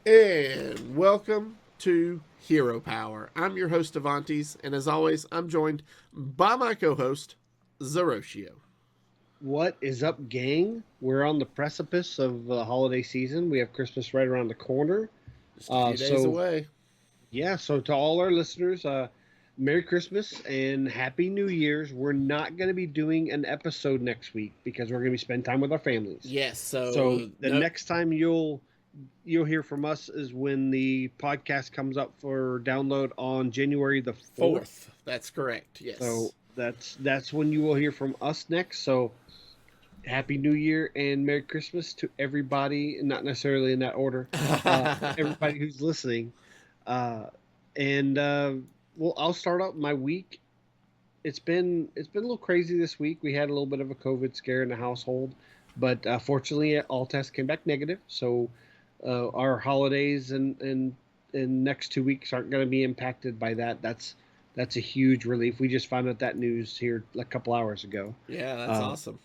And welcome to Hero Power. I'm your host, Avanties, and as always, I'm joined by my co host, Zerotio. What is up, gang? We're on the precipice of the holiday season. We have Christmas right around the corner. Just a Uh, few days so away. yeah, so to all our listeners, Merry Christmas and Happy New Year's. We're not going to be doing an episode next week because we're going to be spending time with our families. Yes, So so the no, next time you'll hear from us is when the podcast comes up for download on January the 4th. fourth. That's correct. So Yes. that's when you will hear from us next. So Happy New Year and Merry Christmas to everybody, not necessarily in that order, everybody who's listening. Uh, and well, I'll start out my week. It's been a little crazy this week. We had a little bit of a COVID scare in the household, but fortunately, all tests came back negative. So our holidays and next 2 weeks aren't going to be impacted by that. That's a huge relief. We just found out that news here a couple hours ago. Yeah, that's Uh, awesome.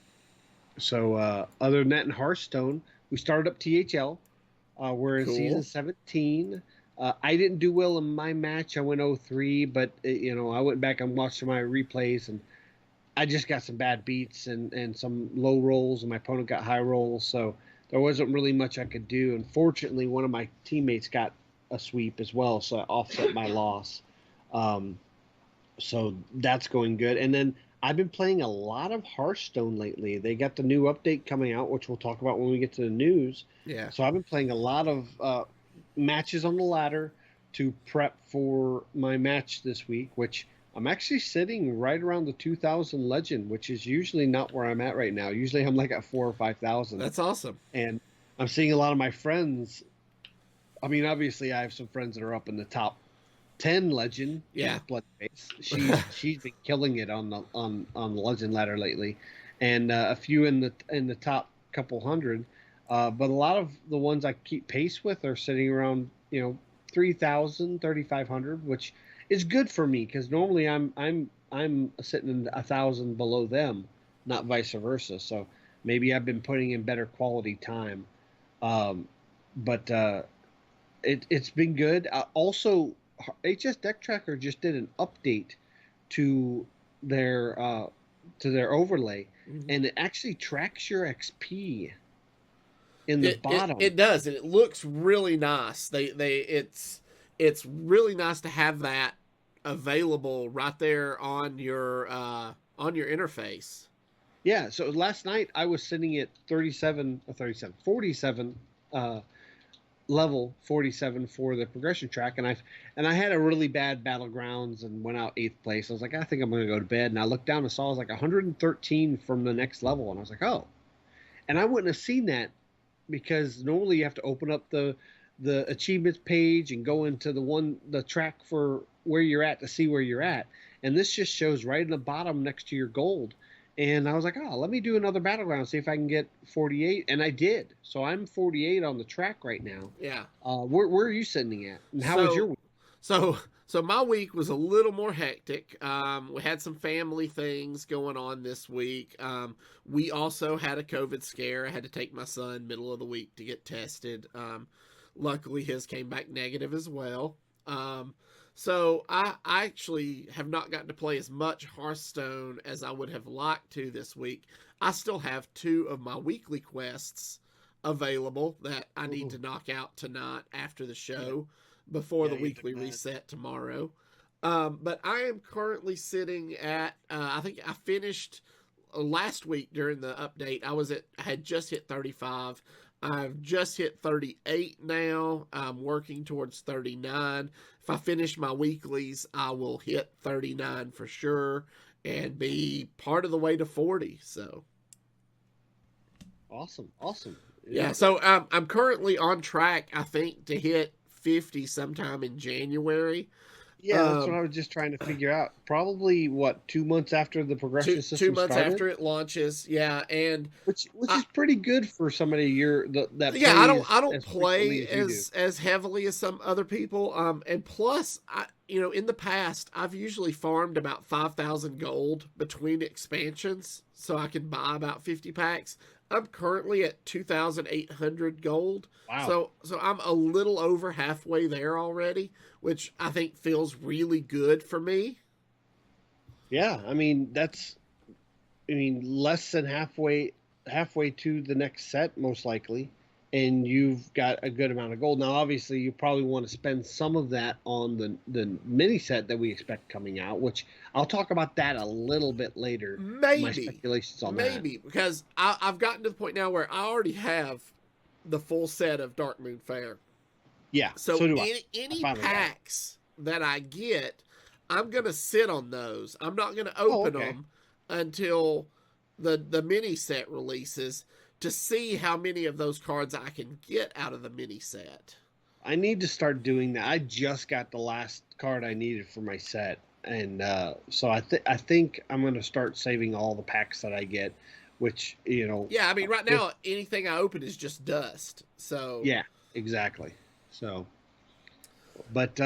so other than that, in Hearthstone, we started up THL. We're in season Cool. 17. I didn't do well in my match. I went 0-3, but I went back and watched my replays, and I just got some bad beats and some low rolls, and my opponent got high rolls. So there wasn't really much I could do. Unfortunately, one of my teammates got a sweep as well, so I offset my loss. Um, so that's going good. And then I've been playing a lot of Hearthstone lately. They got the new update coming out, which we'll talk about when we get to the news. Yeah. So I've been playing a lot of matches on the ladder to prep for my match this week, which I'm actually sitting right around the 2,000 legend, which is usually not where I'm at right now. Usually I'm like at 4 or 5,000, That's awesome. and I'm seeing a lot of my friends. I mean, obviously I have some friends that are up in the top 10 legend, Yeah. Bloodface. She's been killing it on the legend ladder lately, and a few in the top couple hundred. But a lot of the ones I keep pace with are sitting around 3,000, 3,500, which is good for me because normally I'm sitting in 1,000 below them, not vice versa. So maybe I've been putting in better quality time. Um, but it's been good. Also, HS Deck Tracker just did an update to their uh, to their overlay, Mhm. and it actually tracks your XP in the It bottom. does, and it looks really nice. It's really nice to have that available right there on your interface. Yeah. So last night I was sitting at 47 level 47 for the progression track, and I had a really bad battlegrounds and went out eighth place. I was like, I think I'm going to go to bed, and I looked down and saw I was like 113 from the next level, and I was like, oh, and I wouldn't have seen that because normally you have to open up the achievements page and go into the track for where you're at to see where you're at, and this just shows right in the bottom next to your gold. And I was like, oh, let me do another battleground, see if I can get 48, and I did. So I'm 48 on the track right now. Yeah. Where are you sitting at, and how was your So week? so so my week was a little more hectic. We had some family things going on this week. We also had a COVID scare. I had to take my son middle of the week to get tested. Luckily, his came back negative as well. Um, so I actually have not gotten to play as much Hearthstone as I would have liked to this week. I still have two of my weekly quests available that I need to Ooh, knock out tonight after the yeah, show before yeah, the you did weekly that. reset tomorrow. But I am currently sitting at, I think I finished last week during the update. I had just hit 35. I've just hit 38 now. I'm working towards 39. If I finish my weeklies, I will hit 39 for sure and be part of the way to 40. So, Awesome, awesome. yeah, Yeah, so I'm currently on track, I think, to hit 50 sometime in January. yeah. That's what Um, I was just trying to figure out. Probably what 2 months after the two progression two system months started, after it launches, yeah, and which I, is pretty good for somebody that yeah, I plays don't as frequently play as you do. as heavily as some other people. And plus, in the past, I've usually farmed about 5,000 gold between expansions, so I can buy about 50 packs. I'm currently at 2,800 gold. Wow. So I'm a little over halfway there already, which I think feels really good for me. Yeah, I mean less than halfway to the next set most likely, and you've got a good amount of gold. Now obviously you probably want to spend some of that on the mini set that we expect coming out, which I'll talk about that a little bit later. My Maybe, speculations on that. maybe because I've gotten to the point now where I already have the full set of Dark Moon Fair. Yeah, So so do I. I any finally got it. packs that I get, I'm gonna sit on those. I'm not gonna Oh, open okay. them until the mini set releases to see how many of those cards I can get out of the mini set. I need to start doing that. I just got the last card I needed for my set, and so I think I'm going to start saving all the packs that I get, which Yeah, I mean, right just now anything I open is just dust. So yeah, exactly. So, but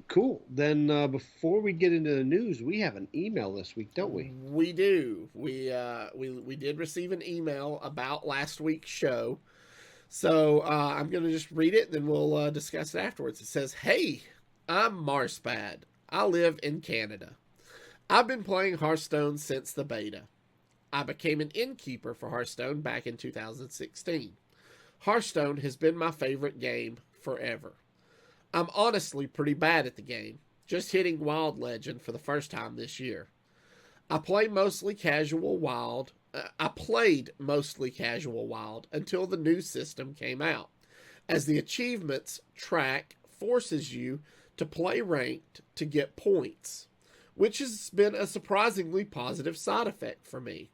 cool. Then before we get into the news, we have an email this week, don't we? we do. We did receive an email about last week's show. So I'm going to just read it and then we'll discuss it afterwards. It says, "Hey, I'm Marspad. I live in Canada. I've been playing Hearthstone since the beta. I became an innkeeper for Hearthstone back in 2016. Hearthstone has been my favorite game forever. I'm honestly pretty bad at the game, just hitting Wild Legend for the first time this year. I play mostly casual Wild. I played mostly casual Wild until the new system came out, as the achievements track forces you to play ranked to get points, which has been a surprisingly positive side effect for me.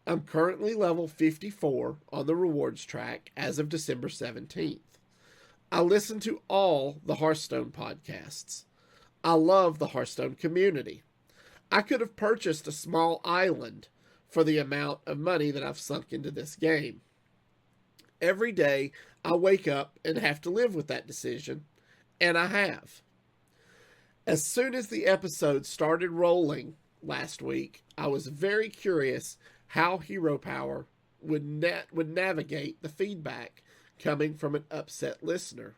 I'm currently level 54 on the rewards track as of December 17th. I listen to all the Hearthstone podcasts. I love the Hearthstone community. I could have purchased a small island for the amount of money that I've sunk into this game. Every day I wake up and have to live with that decision, and I have. As soon as the episode started rolling last week, I was very curious how Hero Power would navigate the feedback coming from an upset listener.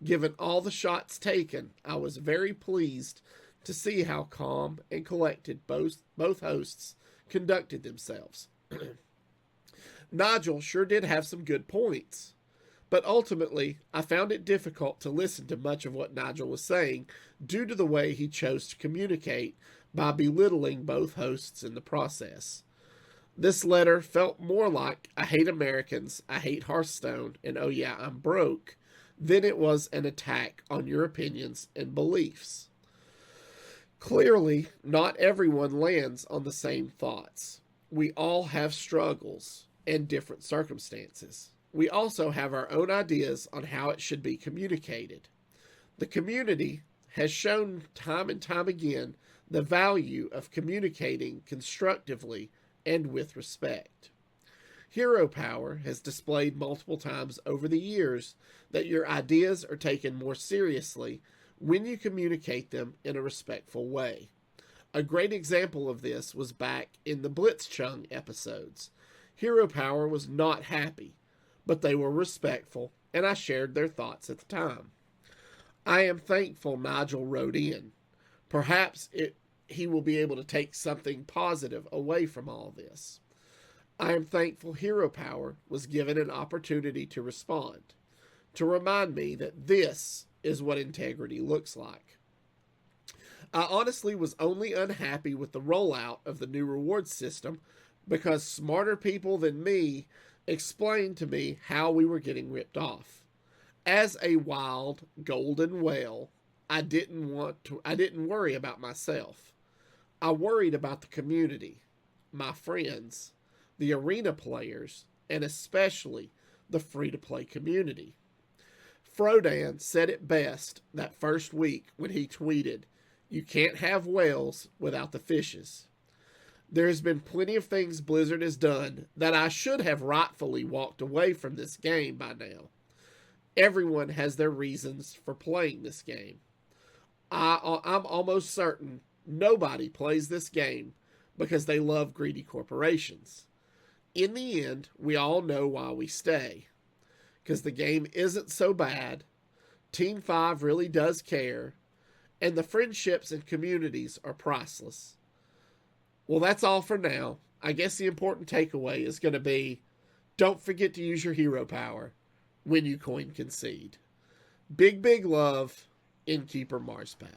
Given all the shots taken, I was very pleased to see how calm and collected both hosts conducted themselves. Nigel sure did have some good points, but ultimately I found it difficult to listen to much of what Nigel was saying due to the way he chose to communicate by belittling both hosts in the process. This letter felt more like I hate Americans, I hate Hearthstone, and oh yeah, I'm broke, than it was an attack on your opinions and beliefs. Clearly, not everyone lands on the same thoughts. We all have struggles and different circumstances. We also have our own ideas on how it should be communicated. The community has shown time and time again the value of communicating constructively and with respect. Hero Power has displayed multiple times over the years that your ideas are taken more seriously when you communicate them in a respectful way. A great example of this was back in the Blitzchung episodes. Hero Power was not happy, but they were respectful, and I shared their thoughts at the time. I am thankful Nigel wrote in. Perhaps he will be able to take something positive away from all this. I am thankful Hero Power was given an opportunity to respond, to remind me that this is what integrity looks like. I honestly was only unhappy with the rollout of the new reward system because smarter people than me explained to me how we were getting ripped off. As a wild golden whale, I didn't worry about myself. I worried about the community, my friends, the arena players, and especially the free to play community. Frodan said it best that first week when he tweeted, "You can't have whales without the fishes." There has been plenty of things Blizzard has done that I should have rightfully walked away from this game by now. Everyone has their reasons for playing this game. I'm almost certain nobody plays this game because they love greedy corporations. in the end, we all know why we stay. Because the game isn't so bad, Team 5 really does care, and the friendships and communities are priceless. Well, that's all for now. I guess the important takeaway is going to be don't forget to use your hero power when you coin concede. Big, big love, Innkeeper Marspad.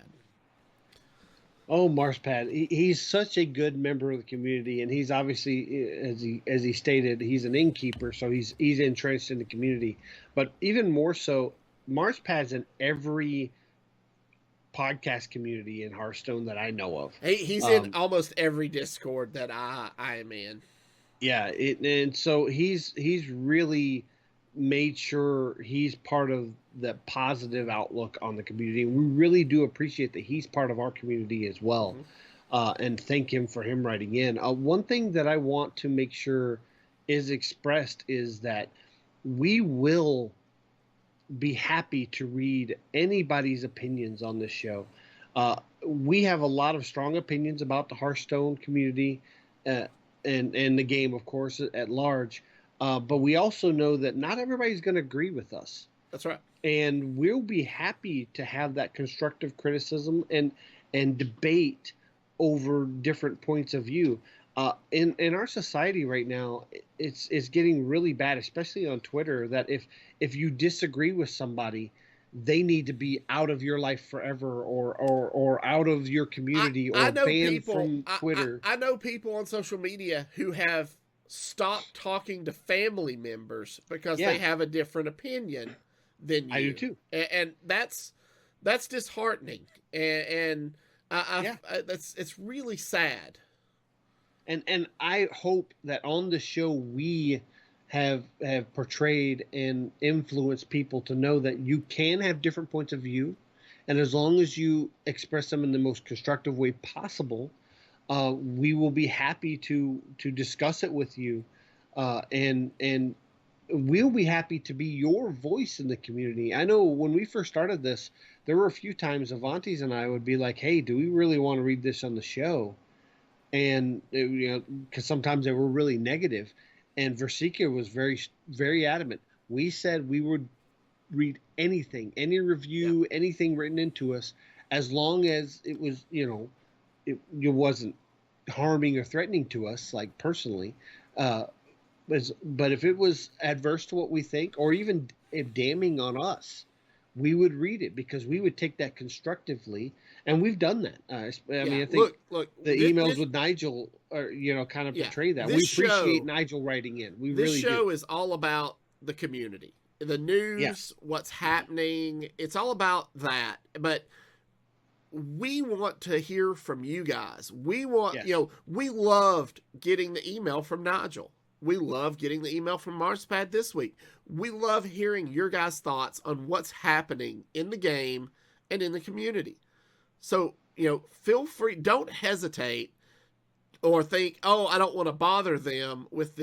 Oh, Marspad, he's such a good member of the community, and he's obviously, as he stated, he's an innkeeper, so he's entrenched in the community. But even more so, Marspad's in every podcast community in Hearthstone that I know of. He's in almost every Discord that I am in. Yeah, and so he's really made sure he's part of the positive outlook on the community. We really do appreciate that he's part of our community as well, and thank him for him writing in. One thing that I want to make sure is expressed is that we will be happy to read anybody's opinions on this show. We have a lot of strong opinions about the Hearthstone community, and the game, of course, at large. But we also know that not everybody's going to agree with us. That's right. And we'll be happy to have that constructive criticism and debate over different points of view. In our society right now, it's getting really bad, especially on Twitter, that if you disagree with somebody, they need to be out of your life forever, or out of your community, or banned from Twitter. I know people on social media who have stopped talking to family members because they have a different opinion than you. I do too, and that's disheartening, and it's really sad. And I hope that on the show we have portrayed and influenced people to know that you can have different points of view, and as long as you express them in the most constructive way possible, we will be happy to discuss it with you, and we'll be happy to be your voice in the community. I know when we first started this, there were a few times Avanties and I would be like, "Hey, do we really want to read this on the show?" And because sometimes they were really negative, and Versika was very, very adamant. We said we would read anything, any review, anything written into us, as long as it was, it wasn't harming or threatening to us, like personally. But if it was adverse to what we think, or even damning on us, we would read it, because we would take that constructively, and we've done that. I mean, I think look, the emails with Nigel are, kind of portray that. We appreciate Nigel writing in. We really do. This show is all about the community, the news, what's happening. It's all about that. But we want to hear from you guys. We want, we loved getting the email from Nigel. We love getting the email from Marspad this week. We love hearing your guys' thoughts on what's happening in the game and in the community. So, feel free. Don't hesitate or think, oh, I don't want to bother them with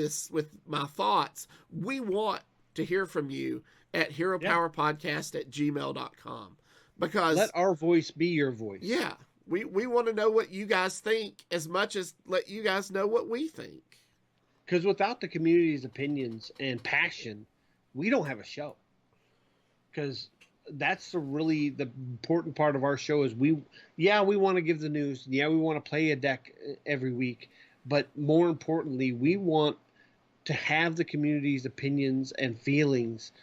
my thoughts. We want to hear from you at heropowerpodcast@gmail.com, because let our voice be your voice. Yeah. We want to know what you guys think as much as let you guys know what we think. Because without the community's opinions and passion, we don't have a show. Because that's the important part of our show is we want to give the news. Yeah, we want to play a deck every week. But more importantly, we want to have the community's opinions and feelings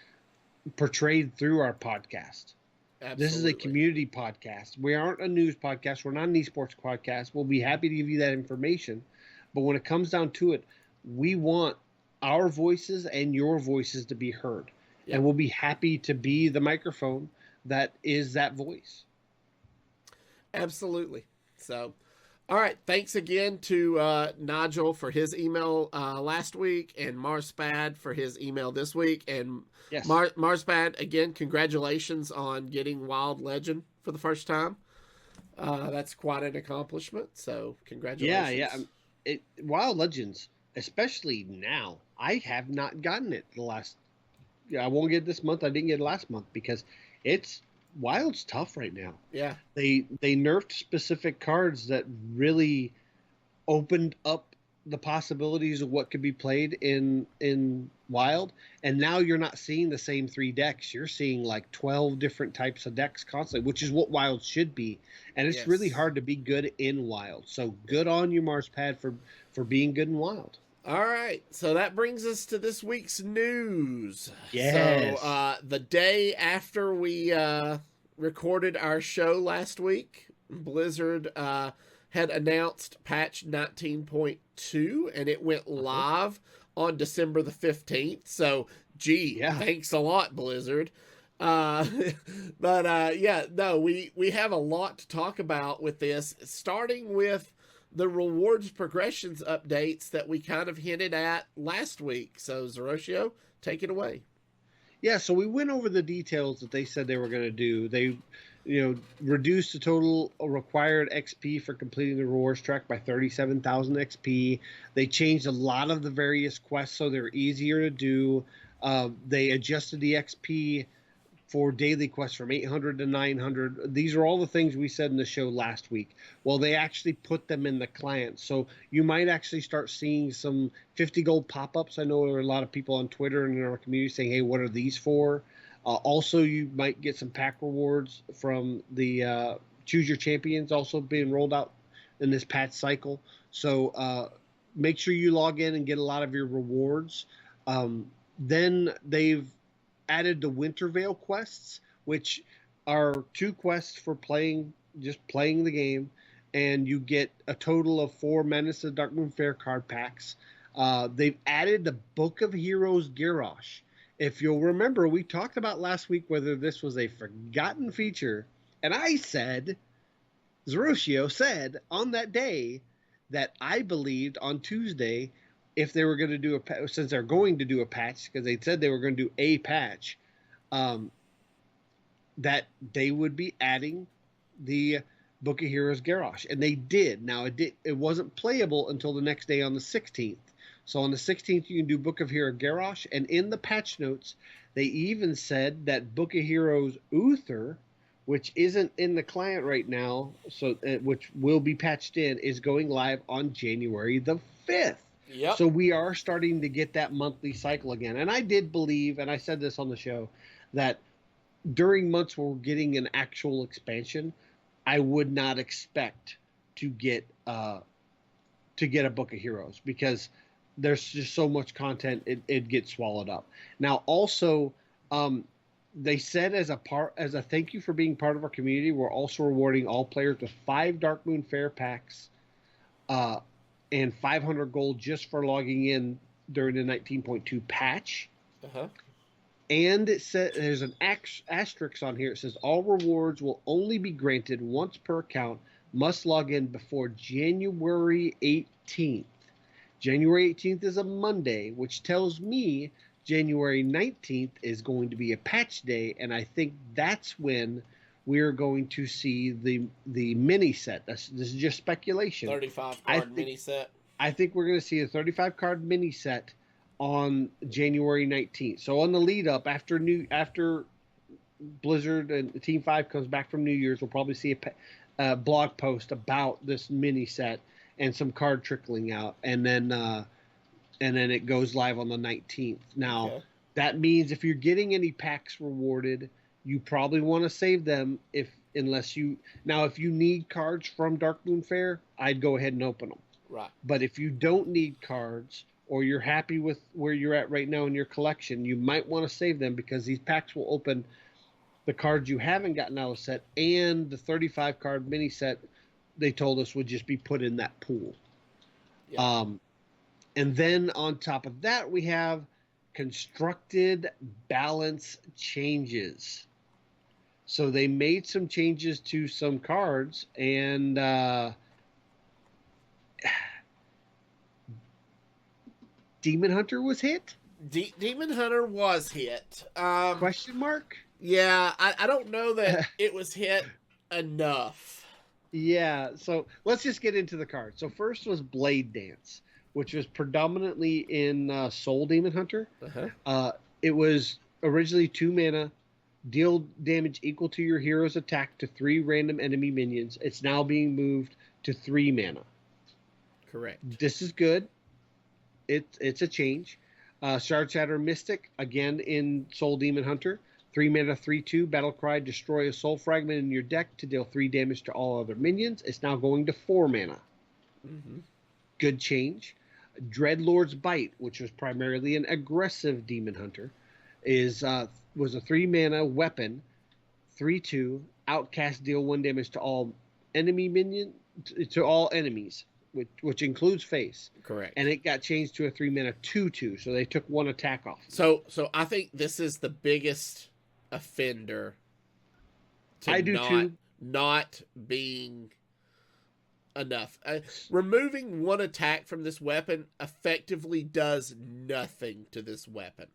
portrayed through our podcast. Absolutely. This is a community podcast. We aren't a news podcast. We're not an esports podcast. We'll be happy to give you that information. But when it comes down to it, we want our voices and your voices to be heard. Yep. And we'll be happy to be the microphone that is that voice. Absolutely. So, all right. Thanks again to Nigel for his email last week, and Marspad for his email this week. And Marspad, again, congratulations on getting Wild Legend for the first time. That's quite an accomplishment. So, congratulations. Yeah. Wild Legends, especially now, I have not gotten it I won't get it this month. I didn't get it last month because Wild's tough right now. Yeah. They nerfed specific cards that really opened up the possibilities of what could be played in Wild, and now you're not seeing the same 3 decks. You're seeing like 12 different types of decks constantly, which is what Wild should be. And it's really Yes. hard to be good in Wild. So good on you, Marspad, for being good in Wild. All right, so that brings us to this week's news. So, Yes. the day after we recorded our show last week, Blizzard had announced patch 19.2, and it went Uh-huh. live on December the 15th. So, gee, Yeah. thanks a lot, Blizzard. Uh, but yeah, no, we have a lot to talk about with this, starting with the rewards progressions updates that we kind of hinted at last week. So, Zerotio, take it away. Yeah, so we went over the details that they said they were going to do. They, reduced the total required XP for completing the rewards track by 37,000 XP. They changed a lot of the various quests so they're easier to do. They adjusted the XP for daily quests from 800 to 900. These are all the things we said in the show last week. Well, they actually put them in the client. So you might actually start seeing some 50 gold pop ups. I know there are a lot of people on Twitter and in our community saying, hey, what are these for? Also, you might get some pack rewards from the Choose Your Champions also being rolled out in this patch cycle. So make sure you log in and get a lot of your rewards. Then they've added the Wintervale quests, which are 2 quests for just playing the game, and you get a total of 4 Menace of Darkmoon Fair card packs. They've added the Book of Heroes Garrosh. If you'll remember, we talked about last week whether this was a forgotten feature, and I said, Zerotio said on that day that I believed on Tuesday if they were going to do since they're going to do a patch, because they said they were going to do a patch, um, that they would be adding the Book of Heroes Garrosh, and they did. Now it wasn't playable until the next day on the 16th. So on the 16th you can do Book of Heroes Garrosh, and in the patch notes they even said that Book of Heroes Uther, which isn't in the client right now, so which will be patched in, is going live on January the 5th. Yep. So we are starting to get that monthly cycle again. And I did believe, and I said this on the show, that during months where we're getting an actual expansion, I would not expect to get a Book of Heroes, because there's just so much content it gets swallowed up. Now also, they said as a thank you for being part of our community, we're also rewarding all players with 5 Darkmoon Fair packs, and 500 gold just for logging in during the 19.2 patch. Uh-huh. And it says there's an asterisk on here. It says all rewards will only be granted once per account. Must log in before January 18th. January 18th is a Monday, which tells me January 19th is going to be a patch day, and I think that's when we're going to see the mini set. This is just speculation. 35 I card think mini set. I think we're going to see a 35 card mini set on January 19th. So on the lead up after Blizzard and Team 5 comes back from New Year's, we'll probably see a blog post about this mini set and some card trickling out, and then it goes live on the 19th. Now, Okay. that means if you're getting any packs rewarded, you probably want to save them if you need cards from Darkmoon Fair, I'd go ahead and open them. Right. But if you don't need cards, or you're happy with where you're at right now in your collection, you might want to save them, because these packs will open the cards you haven't gotten out of the set, and the 35 card mini set they told us would just be put in that pool. Yeah. And then on top of that, we have constructed balance changes. So they made some changes to some cards, and Demon Hunter was hit? Demon Hunter was hit. Question mark? Yeah, I don't know that it was hit enough. Yeah, so let's just get into the cards. So first was Blade Dance, which was predominantly in Soul Demon Hunter. Uh-huh. It was originally 2 mana, deal damage equal to your hero's attack to 3 random enemy minions. It's now being moved to 3 mana. Correct. This is good. It's a change. Shard Shatter Mystic, again in Soul Demon Hunter. 3 mana, 3/2, Battle Cry, destroy a soul fragment in your deck to deal 3 damage to all other minions. It's now going to 4 mana. Mm-hmm. Good change. Dreadlord's Bite, which was primarily an aggressive Demon Hunter, was a 3 mana weapon, 3/2, outcast, deal 1 damage to all all enemies, which includes face. Correct. And it got changed to a 3 mana 2/2, so they took 1 attack off. So I think this is the biggest offender to I do too. not being enough. Removing 1 attack from this weapon effectively does nothing to this weapon.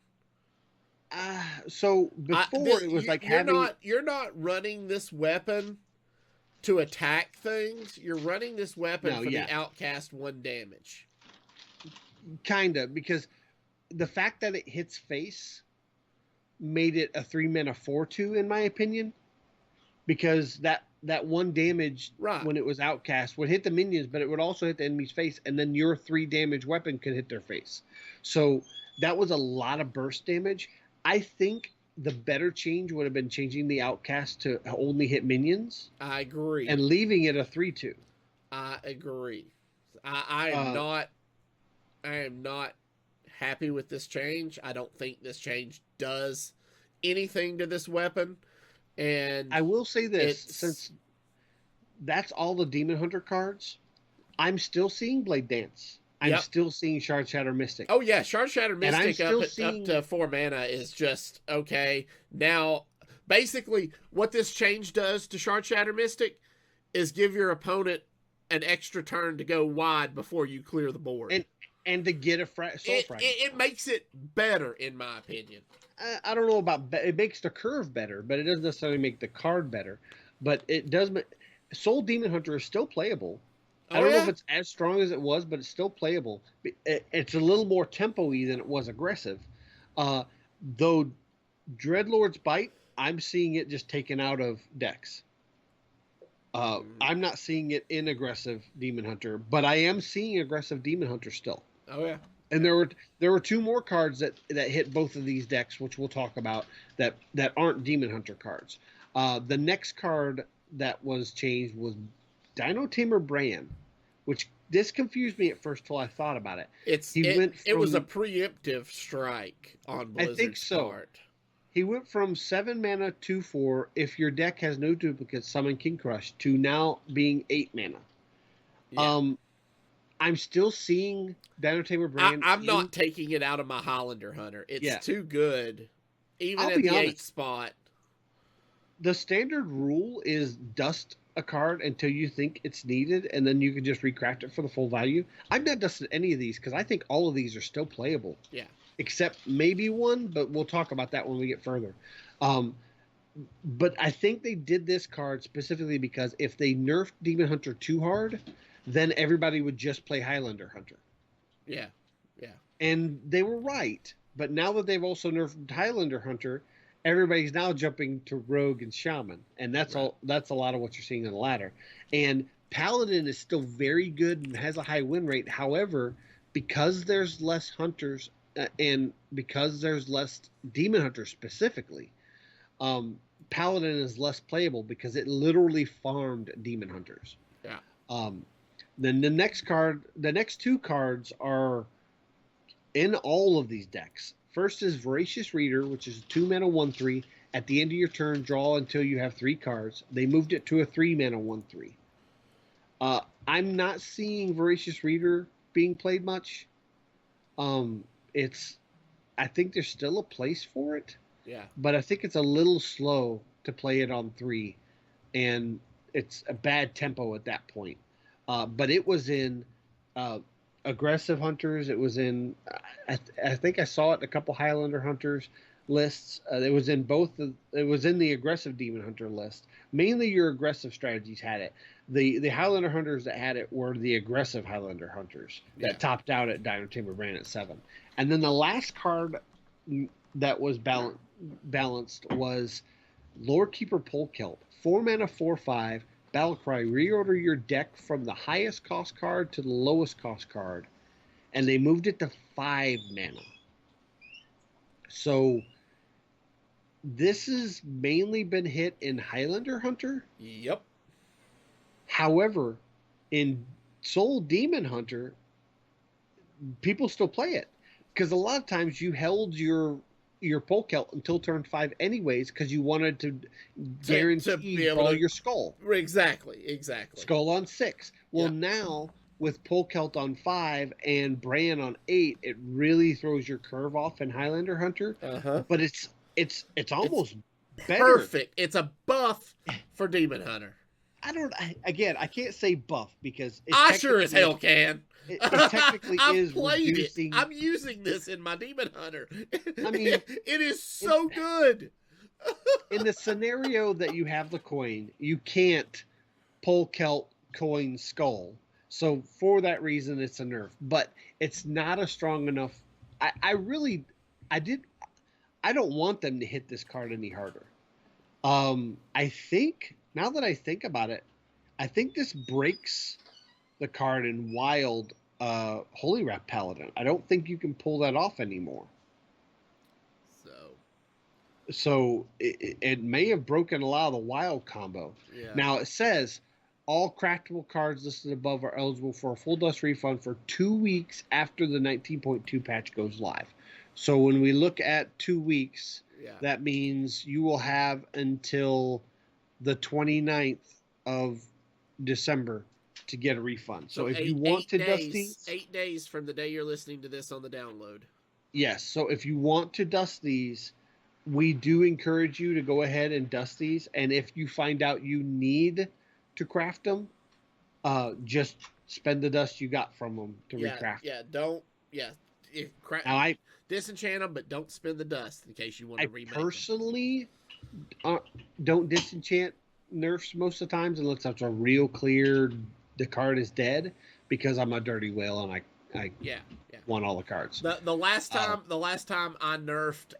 So before it was like you're not running this weapon to attack things. You're running this weapon for the outcast 1 damage. Kinda, because the fact that it hits face made it a 3 mana 4/2 in my opinion, because that 1 damage when it was outcast would hit the minions, but it would also hit the enemy's face, and then your 3 damage weapon could hit their face. So that was a lot of burst damage. I think the better change would have been changing the outcast to only hit minions. I agree. And leaving it a 3/2. I agree. I am not happy with this change. I don't think this change does anything to this weapon. And I will say this, since that's all the Demon Hunter cards, I'm still seeing Blade Dance. I'm still seeing Shard Shatter Mystic. Oh yeah, Shard Shatter Mystic up to 4 mana is just okay. Now, basically, what this change does to Shard Shatter Mystic is give your opponent an extra turn to go wide before you clear the board. And to get a soul fragment. It makes it better, in my opinion. I don't know about it makes the curve better, but it doesn't necessarily make the card better. But it does. Soul Demon Hunter is still playable. I don't know if it's as strong as it was, but it's still playable. It's a little more tempo-y than it was aggressive. Though Dreadlord's Bite, I'm seeing it just taken out of decks. I'm not seeing it in aggressive Demon Hunter, but I am seeing aggressive Demon Hunter still. Oh yeah. And there were 2 more cards that hit both of these decks, which we'll talk about, that aren't Demon Hunter cards. The next card that was changed was Dino Tamer Bran, which this confused me at first till I thought about it. It was a preemptive strike on Blizzard's I think so. part. He went from 7 mana 2/4, if your deck has no duplicates, summon King Crush, to now being 8 mana. Yeah. I'm still seeing Dino Tamer Bran. I'm not taking it out of my Highlander Hunter. It's too good. Even at the 8th spot. The standard rule is dust a card until you think it's needed, and then you can just recraft it for the full value. I've not dusted any of these because I think all of these are still playable. Yeah. Except maybe one, but we'll talk about that when we get further. But I think they did this card specifically because if they nerfed Demon Hunter too hard, then everybody would just play Highlander Hunter. Yeah, yeah. And they were right. But now that they've also nerfed Highlander Hunter, everybody's now jumping to Rogue and Shaman. And that's a lot of what you're seeing on the ladder. And Paladin is still very good and has a high win rate. However, because there's less hunters and because there's less Demon Hunters specifically, Paladin is less playable because it literally farmed Demon Hunters. Yeah. Then the next 2 cards are in all of these decks. First is Voracious Reader, which is a 2 mana 1/3. At the end of your turn, draw until you have 3 cards. They moved it to a 3 mana 1/3. I'm not seeing Voracious Reader being played much. I think there's still a place for it. Yeah. But I think it's a little slow to play it on 3, and it's a bad tempo at that point. But it was in aggressive hunters. It was in, I think I saw it in a couple Highlander Hunters lists. It was in it was in the aggressive Demon Hunter list. Mainly your aggressive strategies had it. The Highlander Hunters that had it were the aggressive Highlander Hunters that topped out at Dino Tamer Bran at 7. And then the last card that was balanced was Lore Keeper Polekilt. 4 mana 4/5. Battlecry, reorder your deck from the highest cost card to the lowest cost card, and they moved it to 5 mana. So this has mainly been hit in Highlander Hunter. Yep. However, in Soul Demon Hunter, people still play it because a lot of times you held your Polkelt until turn 5 anyways because you wanted to To guarantee be able draw to your skull. exactly. Skull on 6. Well, Yeah. now with Polkelt on 5 and Bran on 8, it really throws your curve off in Highlander Hunter. Uh-huh. But it's almost better. Perfect. It's a buff for Demon Hunter. I can't say buff because I sure as hell can. It technically I've played reducing. it. I'm using this in my Demon Hunter. I mean, it is so good. In the scenario that you have the coin, you can't Polkelt coin skull. So for that reason, it's a nerf. But it's not a strong enough. I don't want them to hit this card any harder. I think now that I think about it, I think this breaks the card in Wild Holy Wrath Paladin. I don't think you can pull that off anymore. So it may have broken a lot of the Wild combo. Yeah. Now it says all craftable cards listed above are eligible for a full dust refund for 2 weeks after the 19.2 patch goes live. So when we look at 2 weeks, that means you will have until the 29th of December to get a refund. So if you want to dust these, 8 days from the day you're listening to this on the download. Yes. So if you want to dust these, we do encourage you to go ahead and dust these. And if you find out you need to craft them, just spend the dust you got from them to recraft. Yeah. Don't. Yeah. Now disenchant them, but don't spend the dust in case you want to remake them. I personally don't disenchant nerfs most of the times unless it's a real clear the card is dead, because I'm a dirty whale and I want all the cards. The last time I nerfed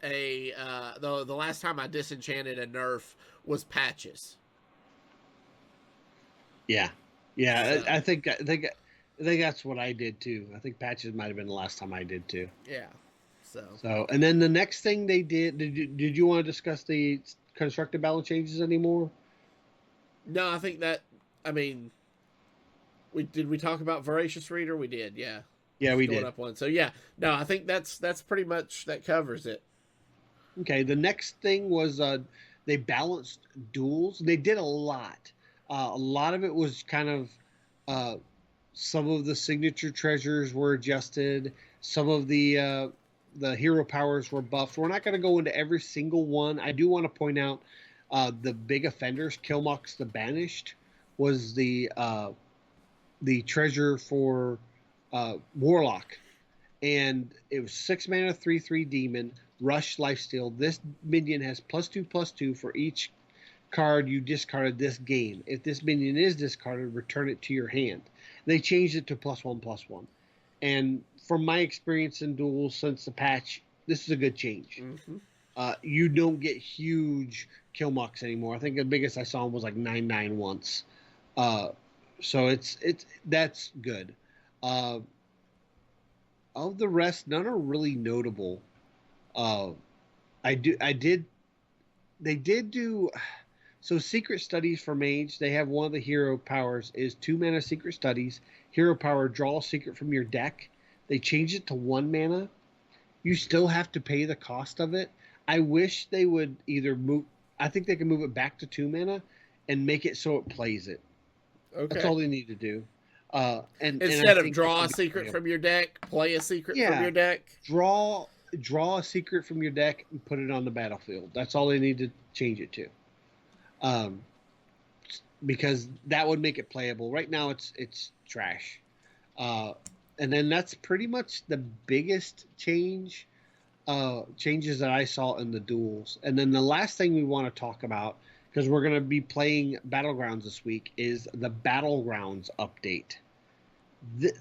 the last time I disenchanted a nerf was Patches. Yeah. So. I think that's what I did too. I think Patches might have been the last time I did too. Yeah. So and then the next thing they did you want to discuss the constructed battle changes anymore? No, I think that we talk about Voracious Reader? We did, yeah. Yeah, we did. Up one. So yeah, no, I think that's pretty much that covers it. Okay, the next thing was they balanced duels. They did a lot. A lot of it was kind of some of the signature treasures were adjusted. Some of the hero powers were buffed. We're not going to go into every single one. I do want to point out the big offenders. Killmox the Banished was the treasure for Warlock, and it was 6 mana 3/3 demon, rush, lifesteal. This minion has +2/+2 for each card you discarded this game. If this minion is discarded, return it to your hand. They changed it to +1/+1, and from my experience in duels since the patch, this is a good change. Mm-hmm. You don't get huge Killmox anymore. I think the biggest I saw him was like 9/9 once. So that's good. Of the rest, none are really notable. They did do so secret studies for mage. They have one of the hero powers is 2 mana secret studies. Hero power, draw a secret from your deck. They changed it to 1 mana. You still have to pay the cost of it. I wish they would either move. I think they can move it back to 2 mana and make it so it plays it. Okay. That's all they need to do. And instead of draw a secret from your deck, play a secret from your deck. Draw a secret from your deck and put it on the battlefield. That's all they need to change it to. Because that would make it playable. Right now it's trash. And then that's pretty much the biggest changes that I saw in the duels. And then the last thing we want to talk about, because we're going to be playing Battlegrounds this week, is the Battlegrounds update.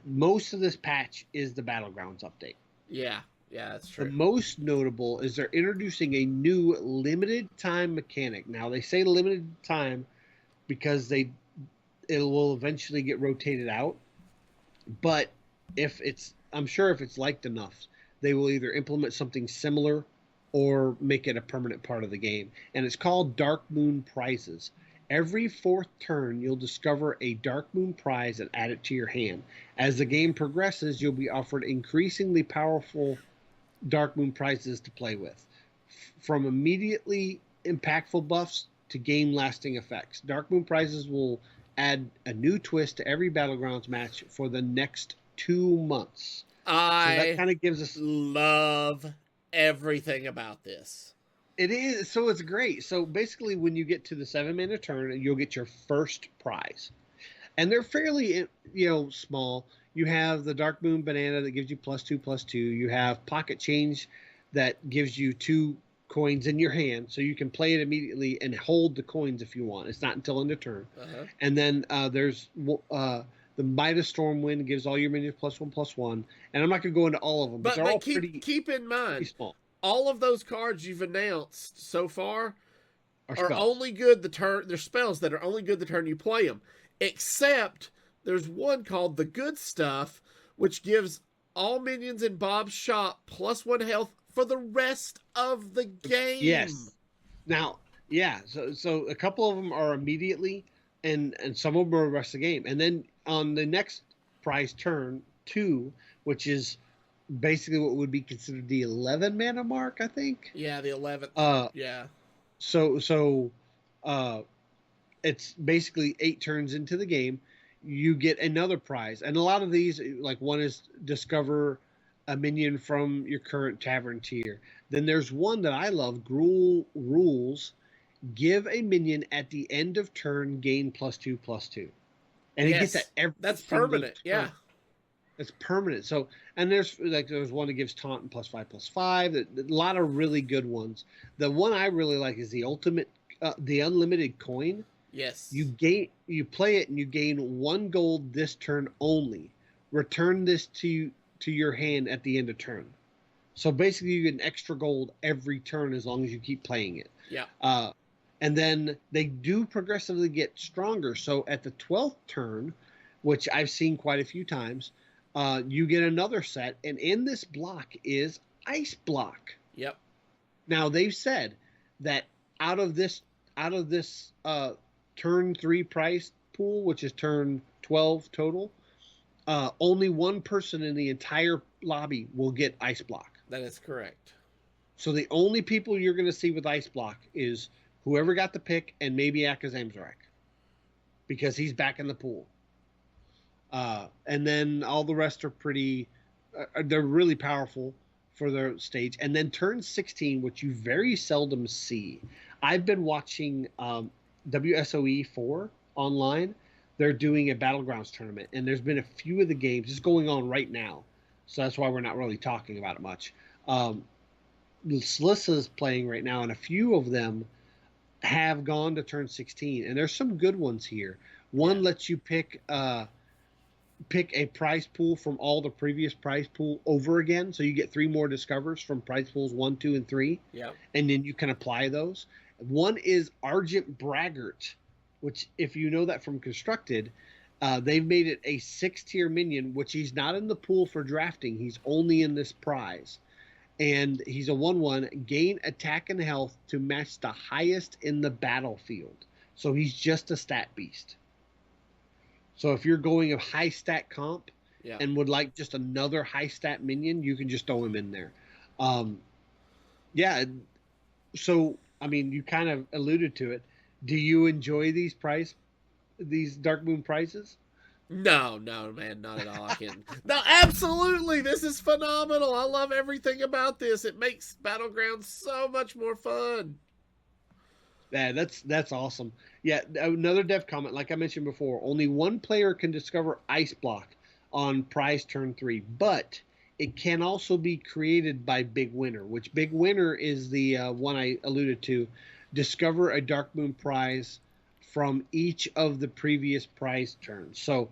Most of this patch is the Battlegrounds update. Yeah, that's true. The most notable is they're introducing a new limited time mechanic. Now, they say limited time because they it will eventually get rotated out. But I'm sure if it's liked enough, they will either implement something similar or make it a permanent part of the game. And it's called Dark Moon Prizes. Every fourth turn, you'll discover a Dark Moon prize and add it to your hand. As the game progresses, you'll be offered increasingly powerful Dark Moon prizes to play with, from immediately impactful buffs to game-lasting effects. Dark Moon prizes will add a new twist to every Battlegrounds match for the next 2 months. So that I kind of gives us love everything about this. it is so it's great. So basically, when you get to the 7-mana turn, you'll get your first prize, and they're fairly small. You have the Dark Moon Banana that gives you +2/+2. You have Pocket Change that gives you 2 coins in your hand, so you can play it immediately and hold the coins if you want. It's not until end of turn. And then there's the Midas Stormwind gives all your minions +1/+1. And I'm not going to go into all of them, but they're all keep in mind, small. All of those cards you've announced so far are spells. only good the turn. They're spells that are only good the turn you play them. Except there's one called the Good Stuff, which gives all minions in Bob's shop +1 health for the rest of the game. Yes. Now, yeah. So a couple of them are immediately, and some of them are the rest of the game. And then on the next prize turn 2, which is basically what would be considered the 11-mana mark, I think. Yeah, the 11th. Yeah. So it's basically 8 turns into the game. You get another prize, and a lot of these, like one is discover a minion from your current tavern tier. Then there's one that I love, Gruul Rules. Give a minion at the end of turn, gain +2/+2, and it gets that every. That's permanent. Yeah, it's permanent. So, and there's one that gives taunt and +5/+5. A lot of really good ones. The one I really like is the ultimate, the unlimited coin. Yes. You play it and you gain 1 gold this turn only. Return this to your hand at the end of turn. So basically, you get an extra gold every turn as long as you keep playing it. Yeah. And then they do progressively get stronger. So at the 12th turn, which I've seen quite a few times, you get another set, and in this block is Ice Block. Yep. Now they've said that out of this turn 3 price pool, which is turn 12 total, only one person in the entire lobby will get Ice Block. That is correct. So the only people you're going to see with Ice Block is whoever got the pick and maybe Akazamzarak, because he's back in the pool. And then all the rest are they're really powerful for their stage. And then turn 16, which you very seldom see. I've been watching WSOE 4 online. They're doing a Battlegrounds tournament, and there's been a few of the games. It's going on right now, so that's why we're not really talking about it much. Slissa's playing right now, and a few of them have gone to turn 16, and there's some good ones here. One lets you pick a prize pool from all the previous prize pool over again, so you get 3 more discovers from prize pools 1, 2, and 3. Yeah. And then you can apply those. One is Argent Braggart, which, if you know that from Constructed, they've made it a 6-tier minion, which he's not in the pool for drafting. He's only in this prize. And he's a 1/1, gain attack and health to match the highest in the battlefield. So he's just a stat beast. So if you're going a high stat comp and would like just another high stat minion, you can just throw him in there. So, I mean, you kind of alluded to it. Do you enjoy these Dark Moon prizes? No, man, not at all. I can't. No, absolutely. This is phenomenal. I love everything about this. It makes Battlegrounds so much more fun. Yeah, that's awesome. Yeah, another dev comment, like I mentioned before, only one player can discover Ice Block on prize turn 3, but it can also be created by Big Winner, which Big Winner is the one I alluded to. Discover a Dark Moon prize from each of the previous prize turns. So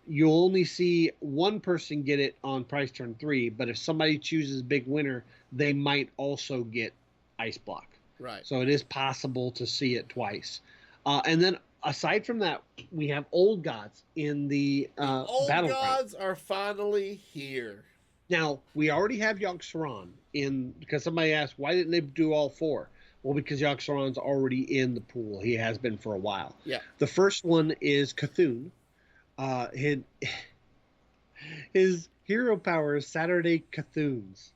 you'll only see one person get it on prize turn 3, but if somebody chooses Big Winner, they might also get Ice Block. Right. So it is possible to see it twice. And then aside from that, we have old gods in the The old battleground. gods are finally here. Now we already have Yogg-Saron in because somebody asked why didn't they do all four? Well, because Yogg-Saron's already in the pool. He has been for a while. Yeah. The first one is Cthulhu. His hero power is Saturday Cthulhu's.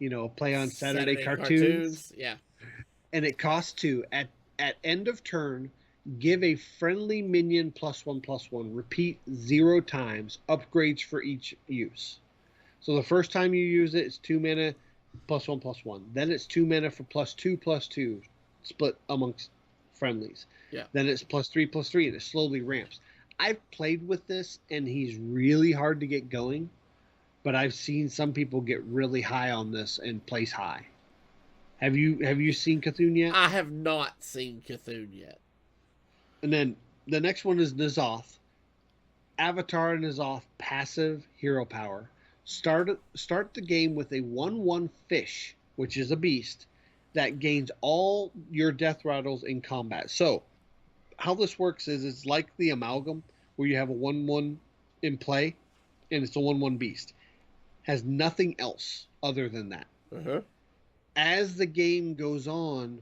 A play on Saturday Saturday cartoons. cartoons. Yeah. And it costs 2. At end of turn, give a friendly minion +1/+1. Repeat 0 times. Upgrades for each use. So the first time you use it, it's 2 mana +1/+1. Then it's 2 mana for +2/+2, split amongst friendlies. Yeah. Then it's +3/+3, and it slowly ramps. I've played with this, and he's really hard to get going, but I've seen some people get really high on this and place high. Have you seen Cthulhu yet? I have not seen Cthulhu yet. And then the next one is N'Zoth. Avatar N'Zoth passive hero power. Start the game with a 1/1 fish, which is a beast, that gains all your death rattles in combat. So how this works is it's like the amalgam where you have a 1/1 in play and it's a 1/1 beast. Has nothing else other than that. Uh-huh. As the game goes on,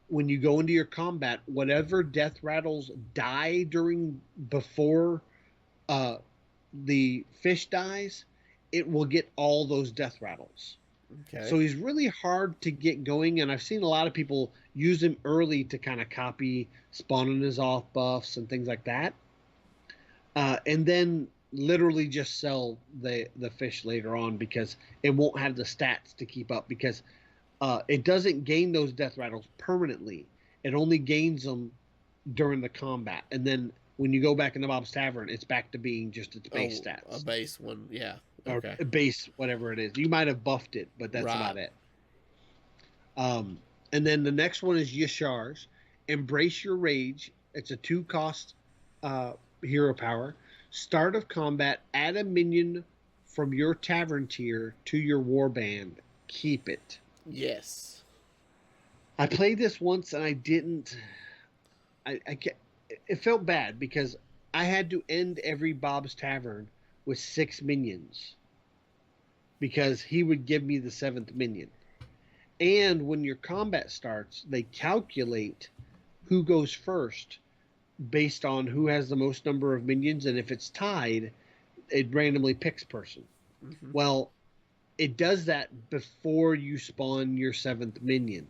when you go into your combat, whatever death rattles die before the fish dies, it will get all those death rattles. Okay. So he's really hard to get going, and I've seen a lot of people use him early to kind of copy spawning his off buffs and things like that, and then literally just sell the fish later on because it won't have the stats to keep up because it doesn't gain those death rattles permanently. It only gains them during the combat, and then when you go back into Bob's Tavern, it's back to being just its base stats. A base one, yeah. Okay. Or base, whatever it is. You might have buffed it, but that's about it. And then the next one is Yashar's. Embrace Your Rage. It's a 2-cost hero power. Start of combat, add a minion from your tavern tier to your warband. Keep it. Yes. I played this once and I didn't. It felt bad because I had to end every Bob's Tavern with 6 minions because he would give me the 7th minion. And when your combat starts, they calculate who goes first based on who has the most number of minions, and if it's tied, it randomly picks person. Mm-hmm. Well, it does that before you spawn your 7th minion.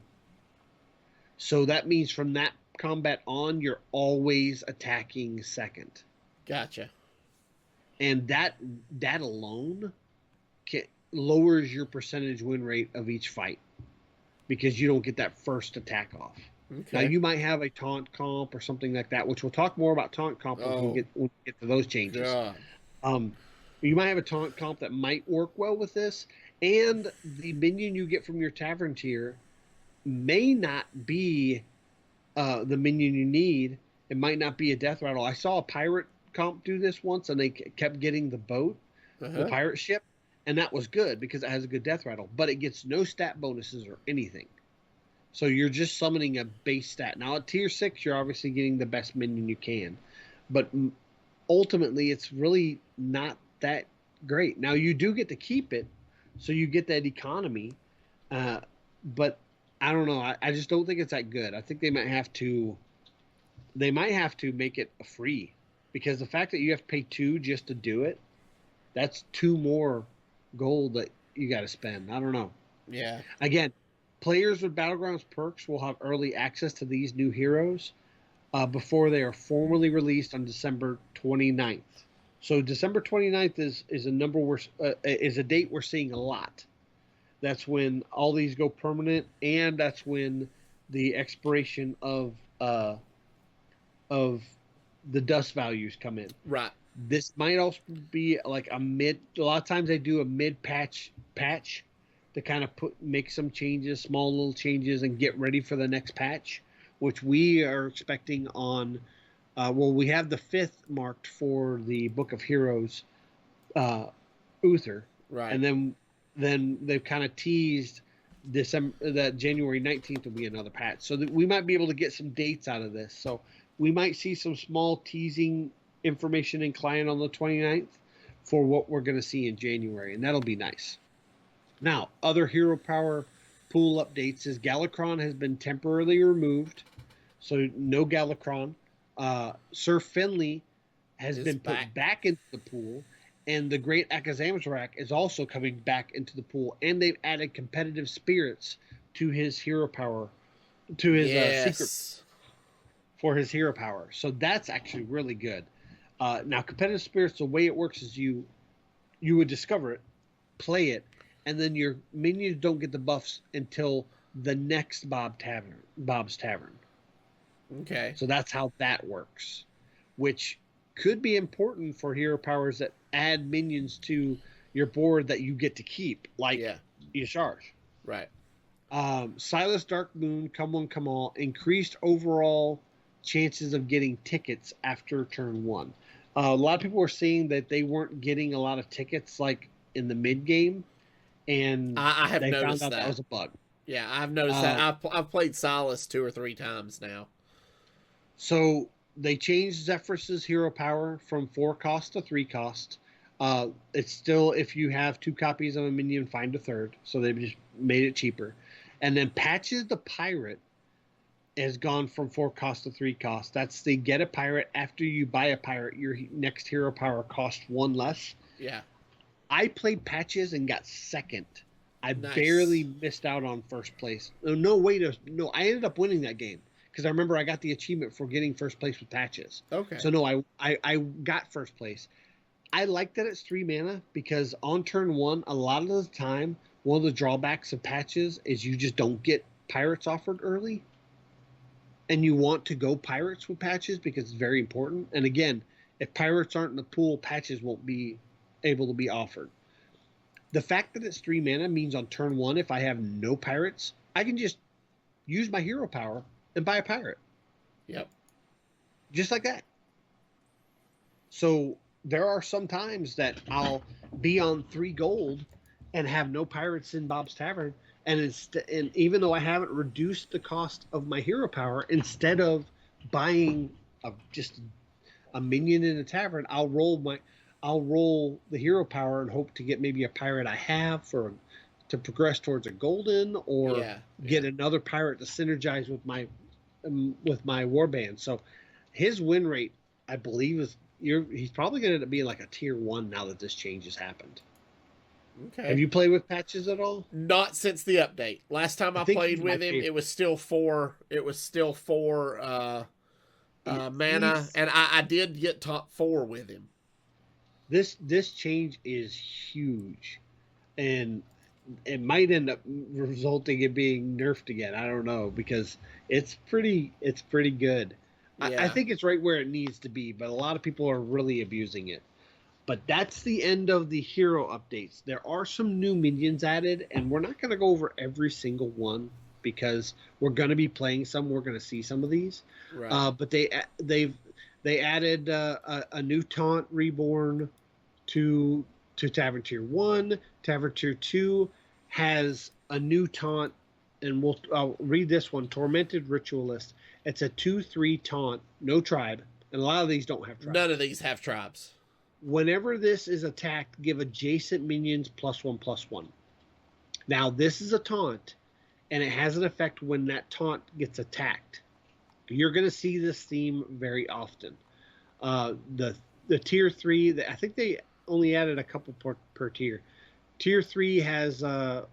So that means from that combat on, you're always attacking second. Gotcha. And that alone lowers your percentage win rate of each fight because you don't get that first attack off. Okay. Now, you might have a taunt comp or something like that, which we'll talk more about taunt comp when we get to those changes. You might have a taunt comp that might work well with this, and the minion you get from your tavern tier may not be the minion you need. It might not be a death rattle. I saw a pirate comp do this once, and they kept getting the boat, the pirate ship, and that was good because it has a good death rattle, but it gets no stat bonuses or anything. So you're just summoning a base stat. Now at tier 6, you're obviously getting the best minion you can, but ultimately it's really not that great. Now you do get to keep it, so you get that economy, but I don't know. I just don't think it's that good. I think they might have to make it a free, because the fact that you have to pay 2 just to do it, that's 2 more gold that you got to spend. I don't know. Yeah. Again, players with Battlegrounds perks will have early access to these new heroes before they are formally released on December 29th. So December 29th is a date we're seeing a lot. That's when all these go permanent, and that's when the expiration of the dust values come in. Right. This might also be like a lot of times they do a mid-patch to kind of make some changes, small little changes, and get ready for the next patch, which we are expecting on. We have the 5th marked for the Book of Heroes, Uther, right? And then they've kind of teased that January 19th will be another patch. So that we might be able to get some dates out of this. So we might see some small teasing information in client on the 29th for what we're going to see in January, and that'll be nice. Now, other hero power pool updates is Galakron has been temporarily removed, so no Galakron. Sir Finley has been put back into the pool, and the Great Akazamazrak is also coming back into the pool, and they've added competitive spirits to his hero power, to his secret for his hero power. So that's actually really good. Now, competitive spirits, the way it works is you would discover it, play it, and then your minions don't get the buffs until the next Bob's Tavern. Okay. So that's how that works, which could be important for hero powers that add minions to your board that you get to keep, like Yasharj. Right. Silas Dark Moon, Come One, Come All, increased overall chances of getting tickets after turn 1. A lot of people were saying that they weren't getting a lot of tickets like in the mid game, and I have they noticed found out that was a bug. Yeah, I've noticed that. I've played Silas 2 or 3 times now. So they changed Zephyrus's hero power from 4 cost to 3 cost. It's still, if you have 2 copies of a minion, find a third. So they've just made it cheaper. And then Patches the Pirate has gone from 4 cost to 3 cost. That's the get a pirate. After you buy a pirate, your next hero power costs 1 less. Yeah. I played Patches and got second. I barely missed out on first place. I ended up winning that game because I remember I got the achievement for getting first place with Patches. Okay. So no, I got first place. I like that it's 3 mana because on turn 1, a lot of the time, one of the drawbacks of Patches is you just don't get pirates offered early. And you want to go pirates with Patches because it's very important. And again, if pirates aren't in the pool, Patches won't be able to be offered. The fact that it's 3 mana means on turn 1, if I have no pirates, I can just use my hero power and buy a pirate. Yep. Just like that. So there are some times that I'll be on 3 gold and have no pirates in Bob's Tavern, and even though I haven't reduced the cost of my hero power, instead of buying just a minion in a tavern, I'll roll the hero power and hope to get maybe a pirate I have to progress towards a golden, or get another pirate to synergize with my warband. So his win rate, I believe, he's probably going to end up being like a tier 1 now that this change has happened. Okay. Have you played with Patches at all? Not since the update. Last time I played with him, it was still 4. It was still 4 mana, and I did get top 4 with him. This change is huge, and it might end up resulting in being nerfed again. I don't know, because it's pretty good. Yeah. I think it's right where it needs to be, but a lot of people are really abusing it. But that's the end of the hero updates. There are some new minions added, and we're not going to go over every single one because we're going to be playing some. We're going to see some of these. Right. But they added a new taunt reborn to Tavern Tier 1. Tavern Tier 2 has a new taunt, and I'll read this one, Tormented Ritualist. It's a 2/3 taunt, no tribe, and a lot of these don't have tribes. None of these have tribes. Whenever this is attacked, give adjacent minions +1/+1. Now, this is a taunt, and it has an effect when that taunt gets attacked. You're going to see this theme very often. The tier 3, I think they only added a couple per tier. Tier 3 has a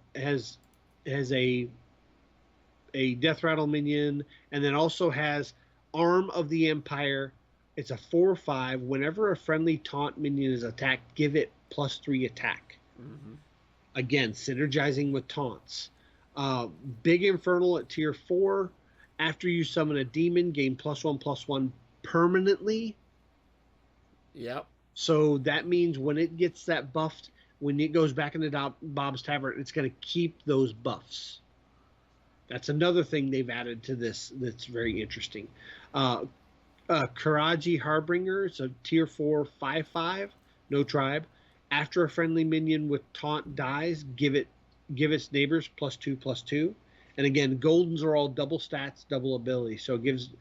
Death Rattle minion, and then also has Arm of the Empire. It's a 4/5. Whenever a friendly taunt minion is attacked, give it +3 attack. Mm-hmm. Again, synergizing with taunts. Big Infernal at tier 4. After you summon a demon, gain +1/+1 permanently. Yep. So that means when it gets that buffed, when it goes back into Bob's Tavern, it's going to keep those buffs. That's another thing they've added to this that's very interesting. Karaji Harbinger, it's a tier 4 5/5, no tribe. After a friendly minion with taunt dies, give it give its neighbors +2/+2. And again, goldens are all double stats, double ability, so it gives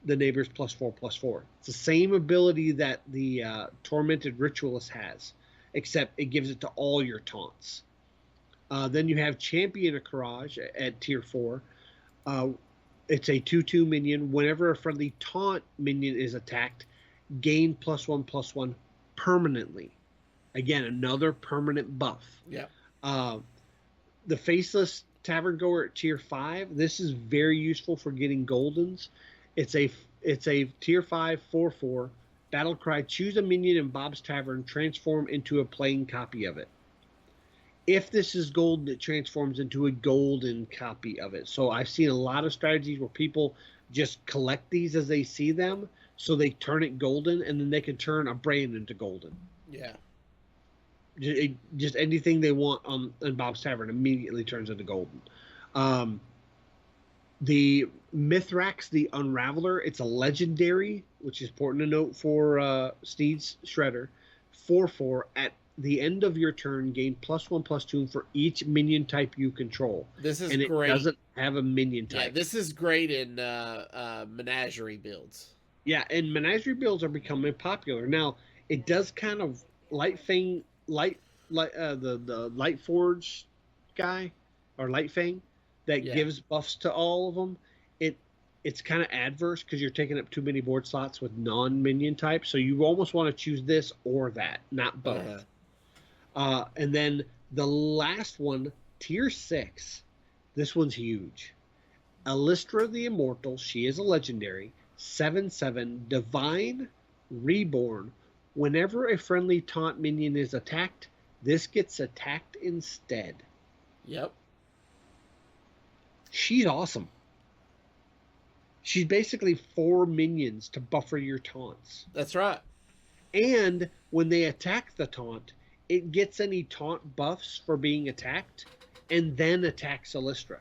the neighbors +4/+4. It's the same ability that the Tormented Ritualist has, except it gives it to all your taunts. Then you have Champion of Courage at tier 4. It's a 2/2 minion. Whenever a friendly taunt minion is attacked, gain +1/+1 permanently. Again, another permanent buff. Yeah. The Faceless Tavern Goer at tier 5. This is very useful for getting goldens. It's a tier 5 4/4 battle cry. Choose a minion in Bob's Tavern, transform into a plain copy of it. If this is golden, it transforms into a golden copy of it. So I've seen a lot of strategies where people just collect these as they see them, so they turn it golden, and then they can turn a brand into golden. Yeah. Just anything they want in Bob's Tavern immediately turns into golden. The Mithrax, the Unraveler, it's a legendary, which is important to note for Steed's Shredder. 4/4 at the end of your turn, gain +1/+2 for each minion type you control. This is and great. It doesn't have a minion type. Yeah, this is great in menagerie builds. Yeah, and menagerie builds are becoming popular now. It does kind of the Light Forge guy or Light Fang that gives buffs to all of them. It's kind of adverse because you're taking up too many board slots with non-minion types. So you almost want to choose this or that, not both. And then the last one, tier 6. This one's huge. Alystra the Immortal. She is a legendary. 7/7 Divine Reborn. Whenever a friendly taunt minion is attacked, this gets attacked instead. Yep. She's awesome. She's basically 4 minions to buffer your taunts. That's right. And when they attack the taunt, it gets any taunt buffs for being attacked and then attacks Alystra.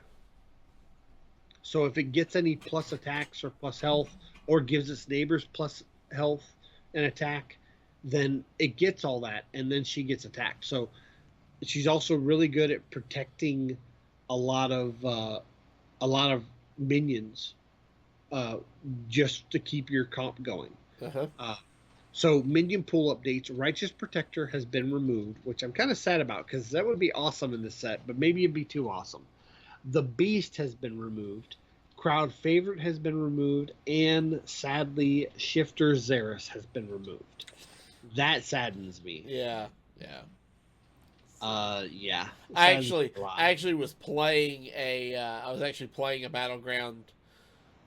So if it gets any plus attacks or plus health or gives its neighbors plus health and attack, then it gets all that and then she gets attacked. So she's also really good at protecting a lot of minions just to keep your comp going. So minion pool updates. Righteous Protector has been removed, which I'm kind of sad about because that would be awesome in this set, but maybe it'd be too awesome. The Beast has been removed. Crowd Favorite has been removed, and sadly, Shifter Xeris has been removed. That saddens me. Yeah. Yeah. I actually was playing a Battleground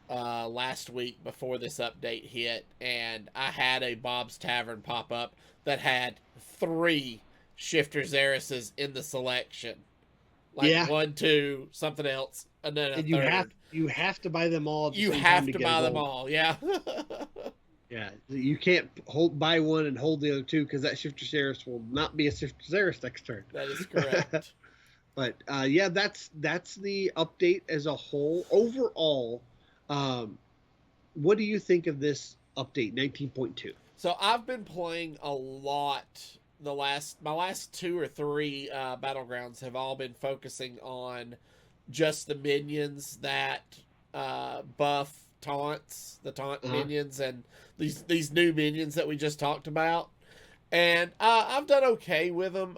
last week before this update hit, and I had a Bob's Tavern pop up that had 3 Shifter Xerises in the selection. Like 1, 2, something else, and then a third. You have to buy them all. You have to buy them all, yeah. Yeah, you can't buy one and hold the other 2 because that Shifter Xeris will not be a Shifter Xeris next turn. That is correct. But yeah, that's the update as a whole. Overall, what do you think of this update 19.2? So I've been playing a lot. My last 2 or 3 Battlegrounds have all been focusing on just the minions that buff taunts, the taunt minions, and these new minions that we just talked about. And I've done okay with them.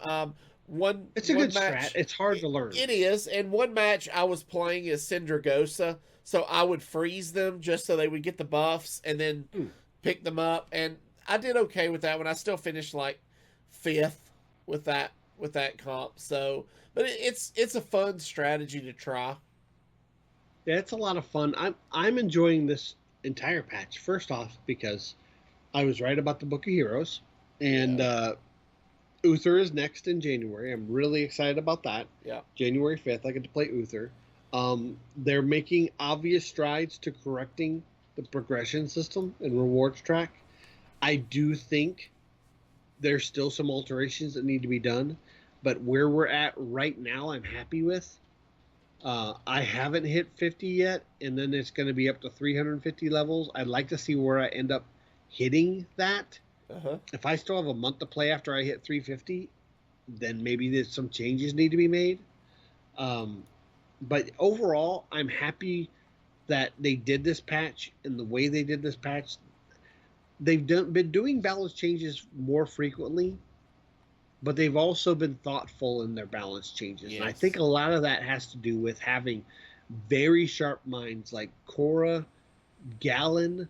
It's a good strat. It's hard to learn. It is. And one match I was playing as Syndragosa, so I would freeze them just so they would get the buffs and then pick them up. And I did okay with that one. I still finished like 5th with that comp. So, but it's a fun strategy to try. Yeah, it's a lot of fun. I'm enjoying this entire patch. First off, because I was right about the Book of Heroes, and Uther is next in January. I'm really excited about that. Yeah, January 5th, I get to play Uther. They're making obvious strides to correcting the progression system and rewards track. I do think there's still some alterations that need to be done, but where we're at right now, I'm happy with. I haven't hit 50 yet, and then it's going to be up to 350 levels. I'd like to see where I end up hitting that. If I still have a month to play after I hit 350, then maybe there's some changes need to be made. Um, but overall, I'm happy that they did this patch and the way they did this patch. Been doing balance changes more frequently, but they've also been thoughtful in their balance changes. And I think Yes. a lot of that has to do with having very sharp minds like Cora, Gallon,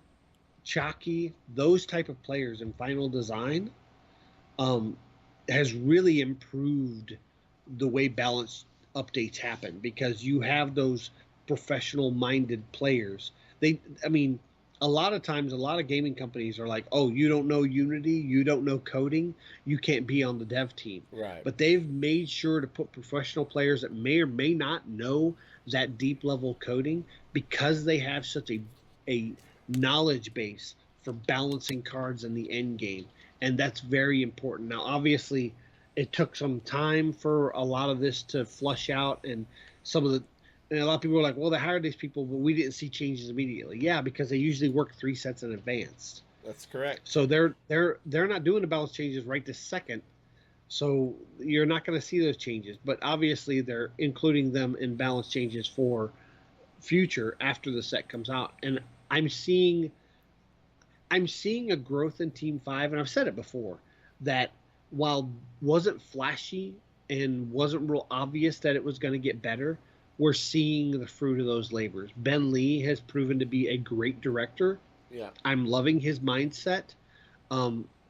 Chalky, those type of players in final design um, has really improved the way balance updates happen because you have those professional minded players. I mean, a lot of times, a lot of gaming companies are like, oh, you don't know Unity, you don't know coding, you can't be on the dev team. Right. But they've made sure to put professional players that may or may not know that deep level coding because they have such a knowledge base for balancing cards in the end game. And that's very important. Now, obviously, it took some time for a lot of this to flush out, and some of the and a lot of people were like, well, they hired these people, but we didn't see changes immediately. Yeah, because they usually work 3 sets in advance. That's correct. So they're not doing the balance changes right this second. So you're not going to see those changes. But obviously they're including them in balance changes for future after the set comes out. And I'm seeing I'm seeing a growth in Team Five, and I've said it before that while wasn't flashy and wasn't real obvious that it was going to get better, we're seeing the fruit of those labors. Ben Lee has proven to be a great director. Yeah. I'm loving his mindset.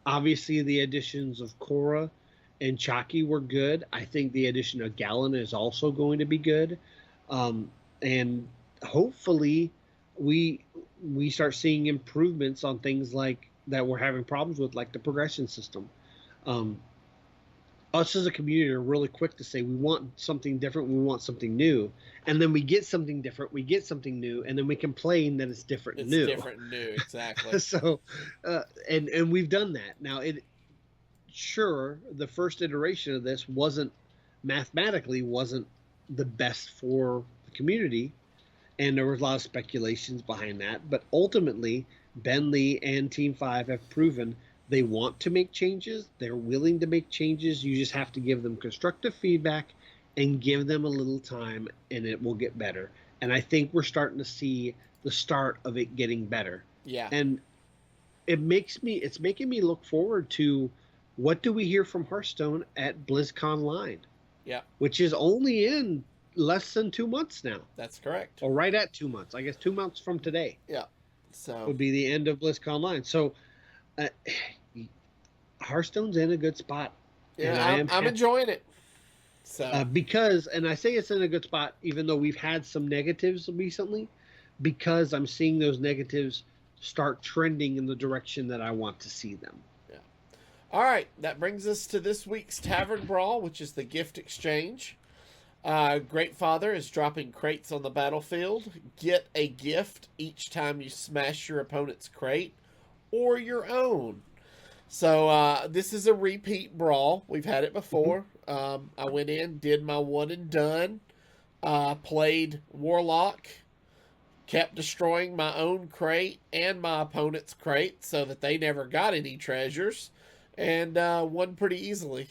Obviously, the additions of Cora and Chalky were good. I think the addition of Gallon is also going to be good, and hopefully, we we start seeing improvements on things like that we're having problems with, like the progression system. Um, us as a community are really quick to say we want something different, we want something new, and then we get something different, we get something new, and then we complain that it's different and It's new. different and new. Exactly. So, and we've done that. Now, it sure the first iteration of this wasn't mathematically wasn't the best for the community, and there was a lot of speculations behind that. But ultimately, Ben Lee and Team Five have proven they want to make changes. They're willing to make changes. You just have to give them constructive feedback and give them a little time, and it will get better. And I think we're starting to see the start of it getting better. Yeah. And it's making me look forward to what do we hear from Hearthstone at BlizzCon Line, Yeah. which is only in less than 2 months now, That's correct. or right at 2 months. I guess 2 months from today Yeah. So would be the end of BlizzCon Line. So uh, Hearthstone's in a good spot, and I yeah, am I'm happy, enjoying it. So because, and I say it's in a good spot, even though we've had some negatives recently, because I'm seeing those negatives start trending in the direction that I want to see them. yeah. All right, that brings us to this week's Tavern Brawl, which is the gift exchange. Great Father is dropping crates on the battlefield. Get a gift each time you smash your opponent's crate or your own. So this is a repeat brawl. We've had it Mhm. before. I went in, did my one and done, played Warlock, kept destroying my own crate and my opponent's crate so that they never got any treasures, and won pretty easily.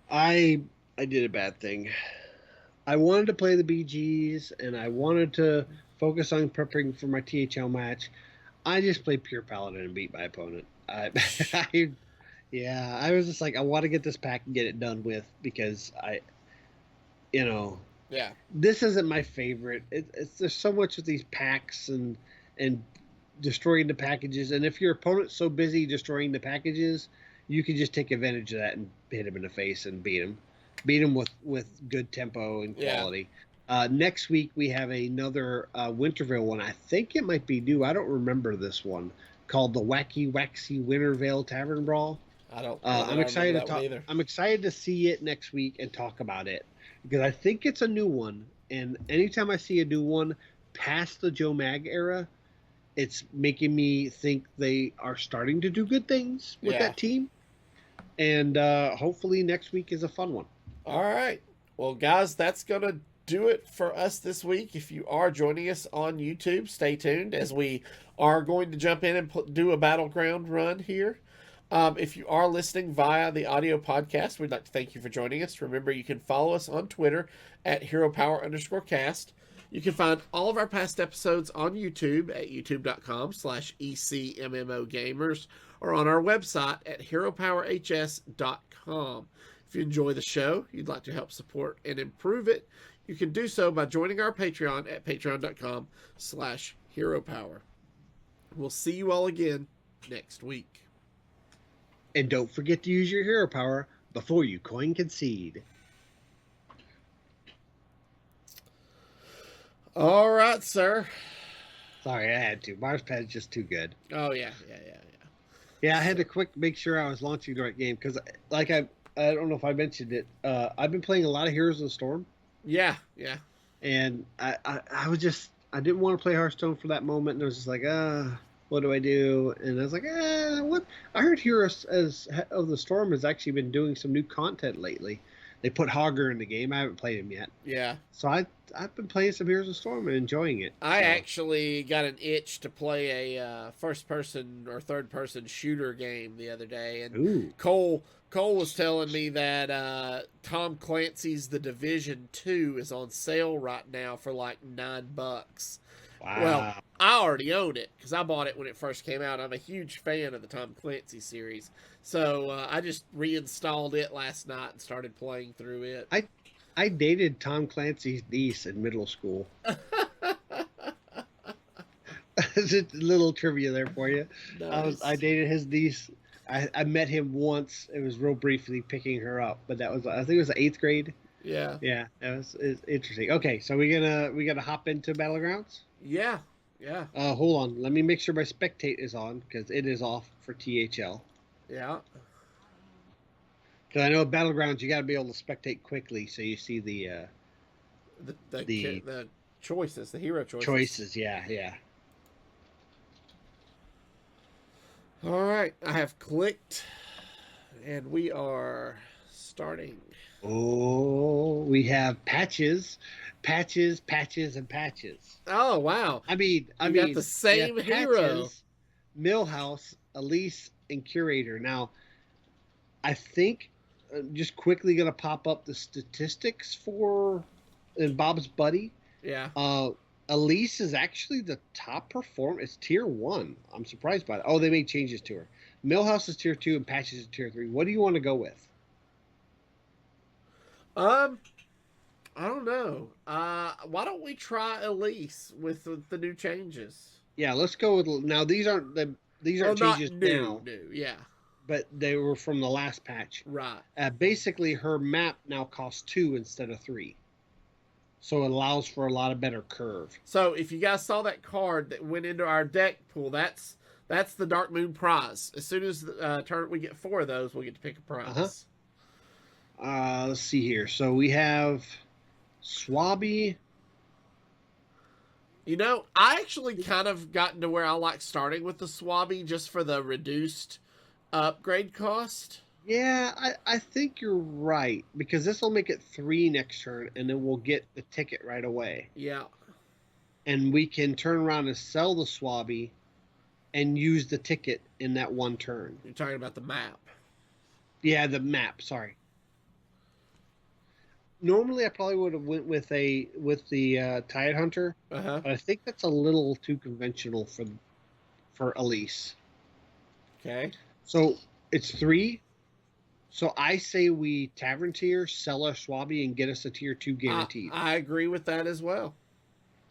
I I did a bad thing. I wanted to play the BGs and I wanted to focus on prepping for my THL match. I just played pure paladin and beat my opponent. I yeah, I was just like, I want to get this pack and get it done with because you know, Yeah, this isn't my favorite. There's so much with these packs and destroying the packages. And if your opponent's so busy destroying the packages, you can just take advantage of that and hit him in the face and beat him with good tempo and yeah. quality. Next week we have another Wintervale one. I think it might be new. I don't remember this one, called the Wacky Waxy Wintervale Tavern Brawl. I don't know that I remember that one either. I'm excited to see it next week and talk about it because I think it's a new one. And anytime I see a new one past the Joe Mag era, it's making me think they are starting to do good things with Yeah. that team. And hopefully next week is a fun one. All right. Well, guys, that's going to do it for us this week. If you are joining us on YouTube, stay tuned as we are going to jump in and do a battleground run here. If you are listening via the audio podcast, we'd like to thank you for joining us. Remember, you can follow us on Twitter at HeroPower_cast. You can find all of our past episodes on YouTube at youtube.com/ECMMOGamers or on our website at HeroPowerHS.com. If you enjoy the show, you'd like to help support and improve it, you can do so by joining our Patreon at patreon.com/HeroPower. We'll see you all again next week. And don't forget to use your hero power before you coin concede. All right, sir. Sorry, I had to. Mars Pad's just too good. Oh, yeah. Yeah, I had to make sure I was launching the right game because, like, I don't know if I mentioned it. I've been playing a lot of Heroes of the Storm. Yeah. And I was just, I didn't want to play Hearthstone for that moment, and I was just like, what do I do? And I was like, what? I heard Heroes of the Storm has actually been doing some new content lately. They put Hogger in the game. I haven't played him yet. Yeah. So I've been playing some Heroes of the Storm and enjoying it. I actually got an itch to play a first-person or third-person shooter game the other day, and Ooh. Cole was telling me that Tom Clancy's The Division 2 is on sale right now for like $9. Wow. Well, I already own it because I bought it when it first came out. I'm a huge fan of the Tom Clancy series. So I just reinstalled it last night and started playing through it. I dated Tom Clancy's niece in middle school. Just a little trivia there for you. Nice. I dated his niece. I met him once. It was real briefly picking her up, but I think it was the 8th grade. Yeah. It's interesting. Okay, so we gonna hop into Battlegrounds. Yeah. Hold on. Let me make sure my spectate is on because it is off for THL. Yeah. Because I know at Battlegrounds you got to be able to spectate quickly so you see the choices, the hero choices. Choices, yeah. All right, I have clicked, and we are starting. Oh, we have patches, and patches. Oh wow! I mean, got the same hero. Millhouse, Elise, and Curator. Now, I think just quickly going to pop up the statistics for Bob's Buddy. Yeah. Elise is actually the top performer. It's tier 1. I'm surprised by that. Oh, they made changes to her. Millhouse is tier 2 and Patches is tier 3. What do you want to go with? I don't know. Why don't we try Elise with the new changes? Yeah, let's go with. Now these aren't changes now. New, yeah. But they were from the last patch. Right. Basically, her map now costs 2 instead of 3. So it allows for a lot of better curve. So if you guys saw that card that went into our deck pool, that's the Dark Moon prize. As soon as we get 4 of those, we'll get to pick a prize. Let's see here. So we have Swabby. You know, I actually kind of gotten to where I like starting with the Swabby just for the reduced upgrade cost. Yeah, I think you're right because this will make it 3 next turn, and then we'll get the ticket right away. Yeah. And we can turn around and sell the Swabby and use the ticket in that 1 turn. You're talking about the map. Yeah, the map. Sorry. Normally, I probably would have went with the Tide Hunter, but I think that's a little too conventional for Elise. Okay. So it's 3. So I say we Tavern tier, sell our Swabby, and get us a tier 2 guaranteed. I agree with that as well.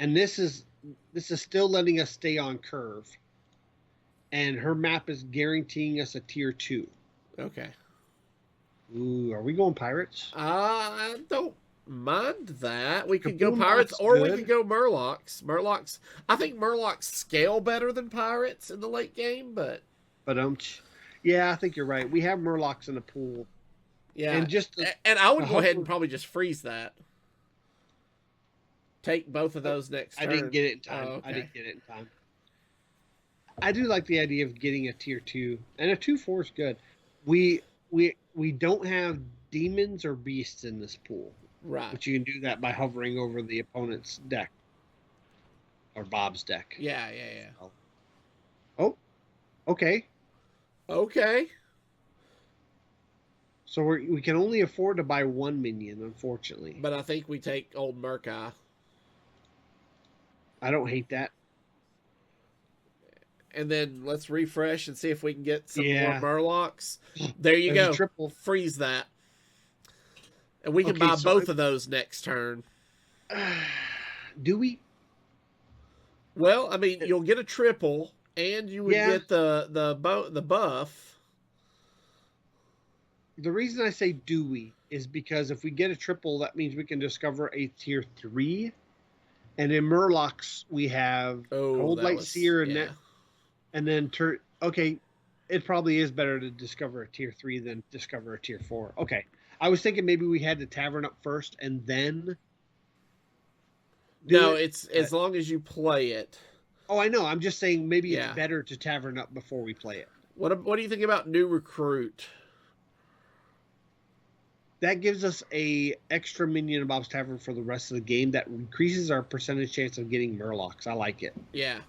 And this is still letting us stay on curve. And her map is guaranteeing us a tier 2. Okay. Ooh, are we going Pirates? I don't mind that. We could go Pirates or we could go Murlocs. I think Murlocs scale better than Pirates in the late game, but yeah, I think you're right. We have Murlocs in the pool. Yeah. And I would go ahead and probably just freeze that. Take both of those next turn. I didn't get it in time. Oh, okay. I didn't get it in time. I do like the idea of getting a tier 2. And a 2/4 is good. We don't have demons or beasts in this pool. Right. But you can do that by hovering over the opponent's deck. Or Bob's deck. Yeah. Oh. Okay. Okay. So we can only afford to buy one minion, unfortunately. But I think we take old Murkai. I don't hate that. And then let's refresh and see if we can get some more Yeah. Murlocs. There you There's a go. triple. Freeze that. And we can Okay, buy so both of those next turn. do we? Well, I mean, you'll get a triple, and you would Yeah. get the buff. The reason I say do we is because if we get a triple, that means we can discover a tier 3. And in Murlocs, we have Oh, Cold that Light was Seer yeah. and then okay, it probably is better to discover a tier 3 than discover a tier 4. Okay. I was thinking maybe we had the tavern up first and then do No, it. it's as long as you play it. Oh, I know. I'm just saying maybe it's Yeah. better to tavern up before we play it. What do you think about new recruit? That gives us a extra minion in Bob's Tavern for the rest of the game that increases our percentage chance of getting Murlocs. I like it. Yeah.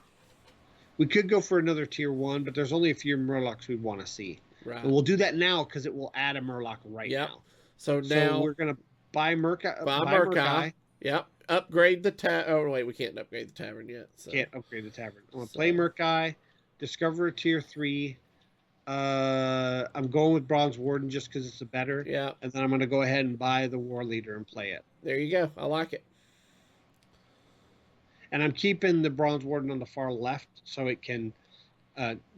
We could go for another tier 1, but there's only a few Murlocs we want to see. Right. And we'll do that now because it will add a Murloc right now. So now we're going to buy Murkai. Buy Murkai. Yep. Upgrade the tavern. Oh, wait, we can't upgrade the tavern yet. So. Can't upgrade the tavern. I'm going to play Murkai, discover a tier 3. I'm going with Bronze Warden just because it's a better. Yeah. And then I'm going to go ahead and buy the War Leader and play it. There you go. I like it. And I'm keeping the Bronze Warden on the far left so it can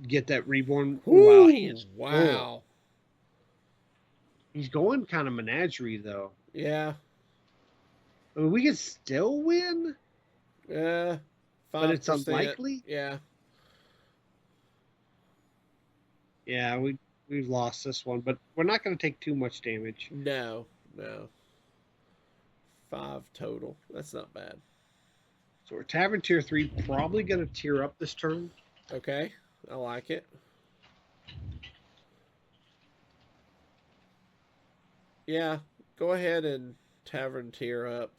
get that Reborn. Ooh, wow. He's going kind of menagerie, though. Yeah. I mean, we could still win. Yeah. 5%. But it's unlikely. Yeah. Yeah, we've lost this one, but we're not going to take too much damage. No. 5 total. That's not bad. So we're Tavern tier 3, probably going to tier up this turn. Okay. I like it. Yeah. Go ahead and Tavern tier up.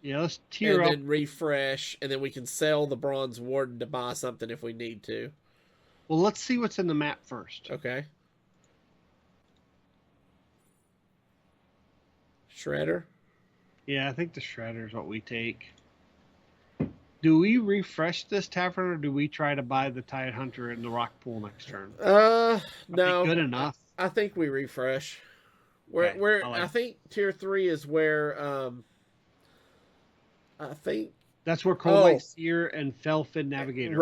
Yeah, let's tier up. And then refresh, and then we can sell the Bronze Warden to buy something if we need to. Well, let's see what's in the map first. Okay. Shredder? Yeah, I think the Shredder is what we take. Do we refresh this tavern, or do we try to buy the Tide Hunter in the Rock Pool next turn? No. Good enough. I think we refresh. Okay, I think tier 3 is where I think that's where Cold Light Seer and Felfin Navigator.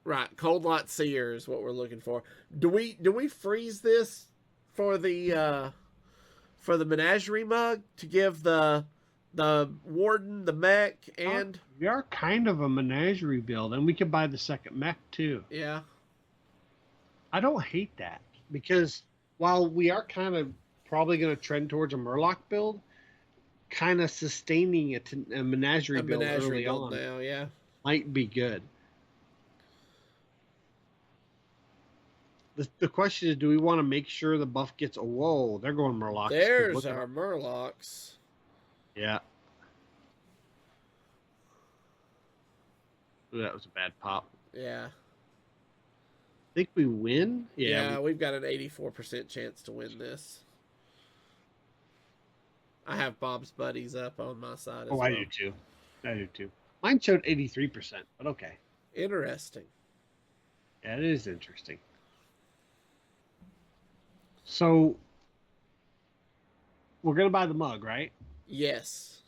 Right. Cold Light Seer is what we're looking for. Do we freeze this for the menagerie mug to give the warden the mech and we are kind of a menagerie build, and we can buy the second mech too. Yeah. I don't hate that because while we are kind of probably going to trend towards a Murloc build, kind of sustaining a menagerie build early on now, yeah, might be good. The question is, do we want to make sure the buff gets whoa, they're going Murlocs. There's our Murlocs. Yeah. Ooh, that was a bad pop. Yeah. Think we win? Yeah, we've got an 84% chance to win this. I have Bob's buddies up on my side as well. I do too. Mine showed 83%, but okay. Interesting. Yeah, it is interesting. So, we're going to buy the mug, right? Yes.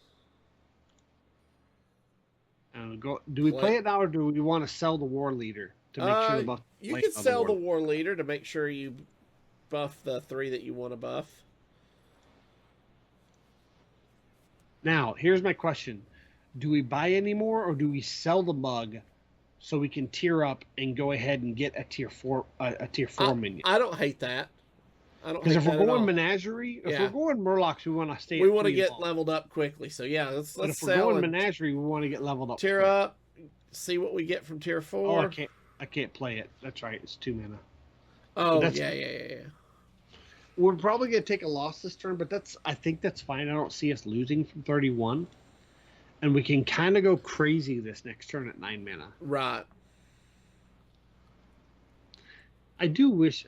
Do we play it now, or do we want to sell the War Leader to make sure the buff? You can sell the War Leader to make sure you buff the 3 that you want to buff. Now, here's my question. Do we buy any more, or do we sell the mug so we can tier up and go ahead and get a tier 4 minion? I don't hate that. Because if we're going Menagerie, if we're going Murlocs, we want to stay. We want to get leveled up quickly. So yeah, let's but if sell. We're going Menagerie, we want to get leveled up. Tier up, see what we get from tier 4. Oh, I can't play it. That's right. It's 2 mana. Oh yeah. We're probably gonna take a loss this turn, but I think that's fine. I don't see us losing from 31, and we can kind of go crazy this next turn at 9 mana. Right. I do wish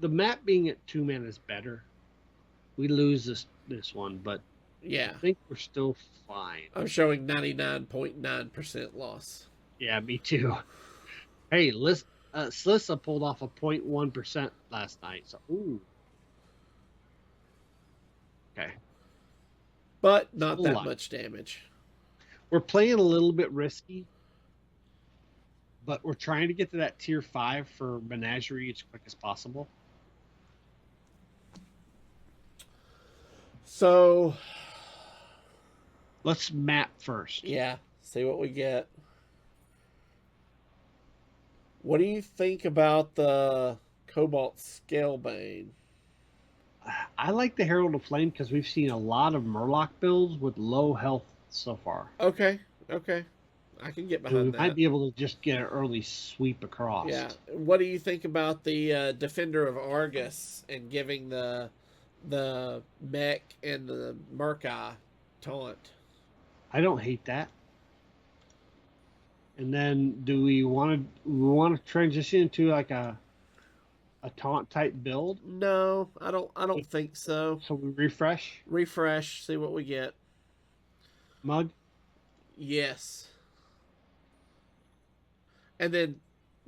the map being at 2 mana is better. We lose this one, but I Yeah. think we're still fine. I'm showing 99.9% loss. Yeah, me too. Hey, Slissa pulled off a 0.1% last night. So, ooh, okay. But not Still that alive. much damage. We're playing a little bit risky, but we're trying to get to that tier 5 for Menagerie as quick as possible. So, let's map first. Yeah, see what we get. What do you think about the Cobalt Scalebane? I like the Herald of Flame because we've seen a lot of Murloc builds with low health so far. Okay, okay. I can get And we behind might that. be able to just get an early sweep across. Yeah. What do you think about the Defender of Argus and giving the mech and the Murkai taunt? I don't hate that. And then do we want to transition into like a taunt type build? No, I don't think so. So we refresh Refresh, see what we get. mug. Yes. And then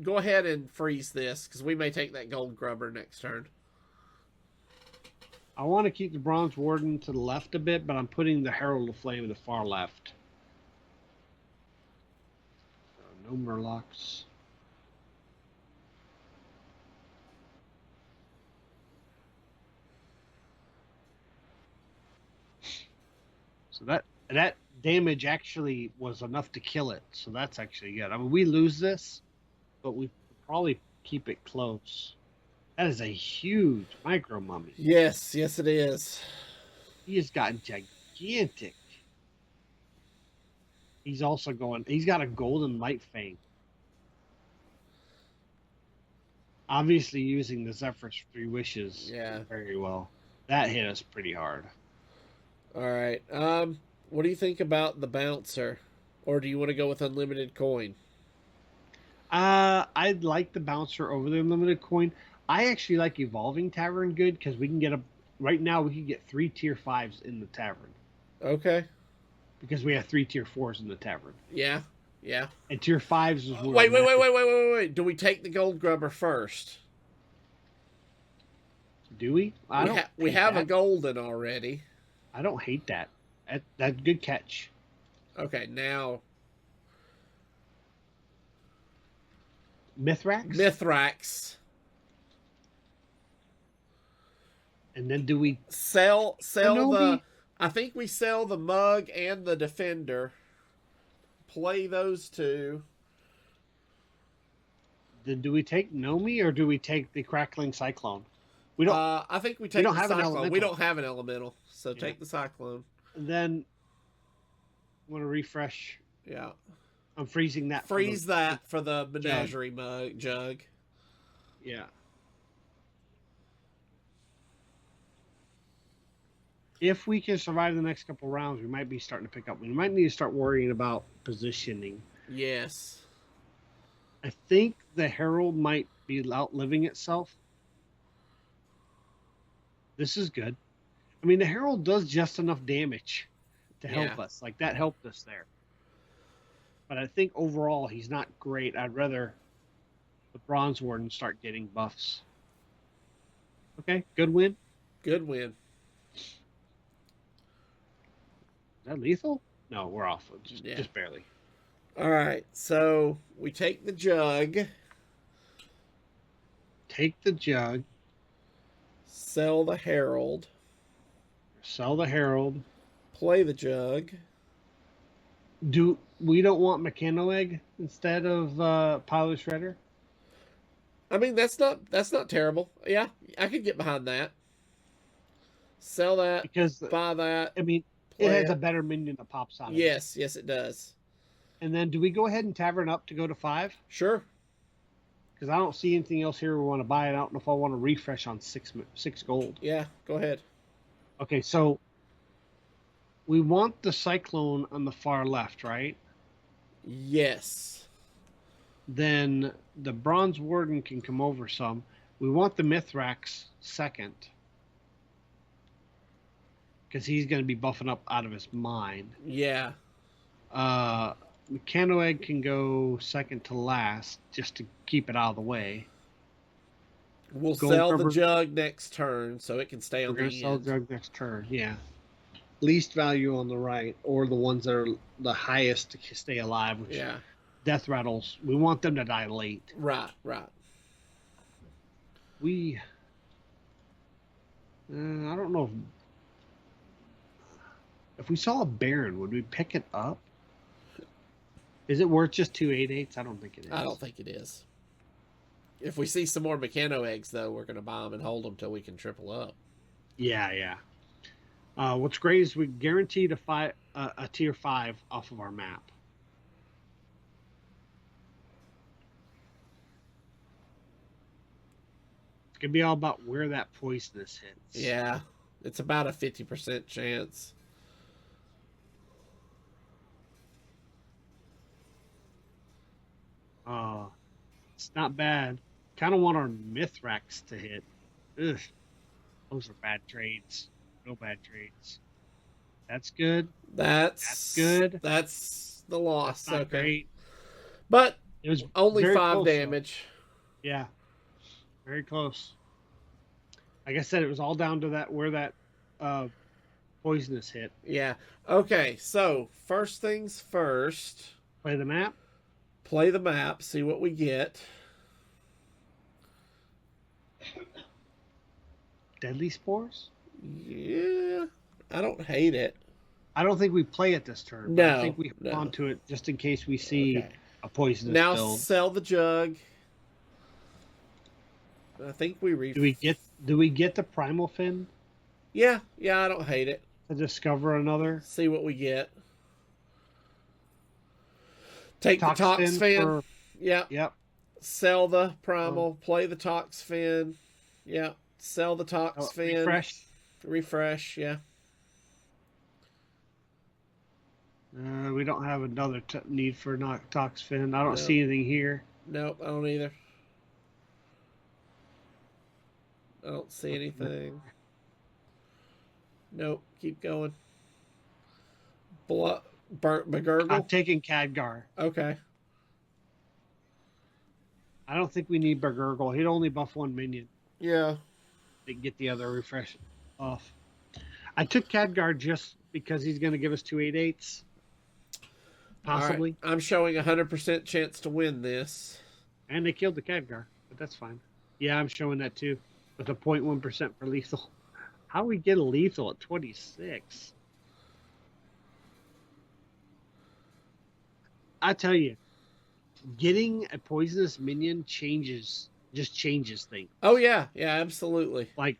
go ahead and freeze this because we may take that gold grubber next turn. I want to keep the Bronze Warden to the left a bit, but I'm putting the Herald of Flame in the far left. No Murlocs. So that damage actually was enough to kill it. So that's actually good. I mean, we lose this, but we probably keep it close. That is a huge micro mummy. Yes, yes it is. He has gotten gigantic. He's also going. He's got a golden light fang. Obviously, using the Zephyr's 3 wishes very well. That hit us pretty hard. All right. What do you think about the bouncer, or do you want to go with unlimited coin? I'd like the bouncer over the unlimited coin. I actually like evolving tavern good because we can get right now we can get 3 tier 5s in the tavern. Okay. Because we have 3 tier 4s in the tavern. Yeah. Yeah. And tier 5s is where wait. Do we take the gold grubber first? Do we? We have a golden already. I don't hate that. That's good catch. Okay, now Mithrax. And then do we sell the? I think we sell the mug and the defender. Play those two. Then do we take Nomi or do we take the crackling cyclone? We don't. I think we take the cyclone. We don't have an elemental, so take the cyclone. And then want to refresh. Yeah. I'm freezing that. Freeze that for the menagerie jug. Yeah. If we can survive the next couple rounds, we might be starting to pick up. We might need to start worrying about positioning. Yes. I think the Herald might be outliving itself. This is good. I mean, the Herald does just enough damage to help us. Like, that helped us there. But I think overall, he's not great. I'd rather the Bronze Warden start getting buffs. Okay, good win. Good win. Is that lethal? No, we're off. Just barely. All right, so we take the jug. Take the jug. Sell the Herald. Sell the Herald. Play the jug. We don't want Mechano Egg instead of Pilot Shredder? I mean, that's not terrible. Yeah, I could get behind that. Sell that. Because buy that. I mean, it has a better minion that pops out. Yes, yes, it does. And then, do we go ahead and tavern up to go to 5? Sure. Because I don't see anything else here we want to buy. I don't know if I want to refresh on 6 gold. Yeah, go ahead. Okay, so we want the Cyclone on the far left, right? Yes. Then the Bronze Warden can come over some. We want the Mithrax second because he's going to be buffing up out of his mind. Yeah. Mechanoegg can go second to last just to keep it out of the way. We'll Gold sell the Grubber, jug next turn so it can stay we're on going to the sell end. drug next turn. Yeah. Least value on the right, or the ones that are the highest to stay alive, which Yeah. death rattles. We want them to die late. Right, right. We, I don't know if we saw a Baron, would we pick it up? Is it worth just 2/8? I don't think it is. I don't think it is. If we see some more Mechanoeggs, though, we're going to buy them and hold them till we can triple up. Yeah, yeah. What's great is we guaranteed a tier 5 off of our map. It's gonna be all about where that poisonous hits. Yeah, it's about a 50% chance. It's not bad. Kind of want our Mithrax to hit. Ugh, those are bad trades. No bad trades. That's good. That's good. That's the loss. That's not okay. great. But It was only very 5 close, damage. though. Yeah, very close. Like I said, it was all down to where that poisonous hit. Yeah. Okay, so first things first. Play the map. Play the map, see what we get. Deadly spores? Yeah, I don't hate it. I don't think we play it this turn. No, I think we hold on to it just in case we see Okay. a poisonous Now build. sell the jug. I think we Do we get the primal fin Yeah, I don't hate it. to discover another? See what we get. Take the Tox Tox Fin. for- Yeah. Yep. Sell the primal. Play the Tox Fin. Yeah. Sell the Tox Fin. Refresh. Yeah. We don't have another need for Tox fin. I don't No. see anything here. Nope, I don't either. I don't see anything. Nope, keep going. Burnt McGurgle? I'm taking Khadgar. Okay. I don't think we need Bergurgle. He'd only buff one minion Yeah. to get the other refresh off. I took Khadgar just because he's going to give us 2/8. Possibly. Right. I'm showing 100% chance to win this. And they killed the Khadgar, but that's fine. Yeah, I'm showing that too. With a 0.1% for lethal. How do we get a lethal at 26? I tell you, getting a poisonous minion changes things. Oh, yeah. Yeah, absolutely. Like,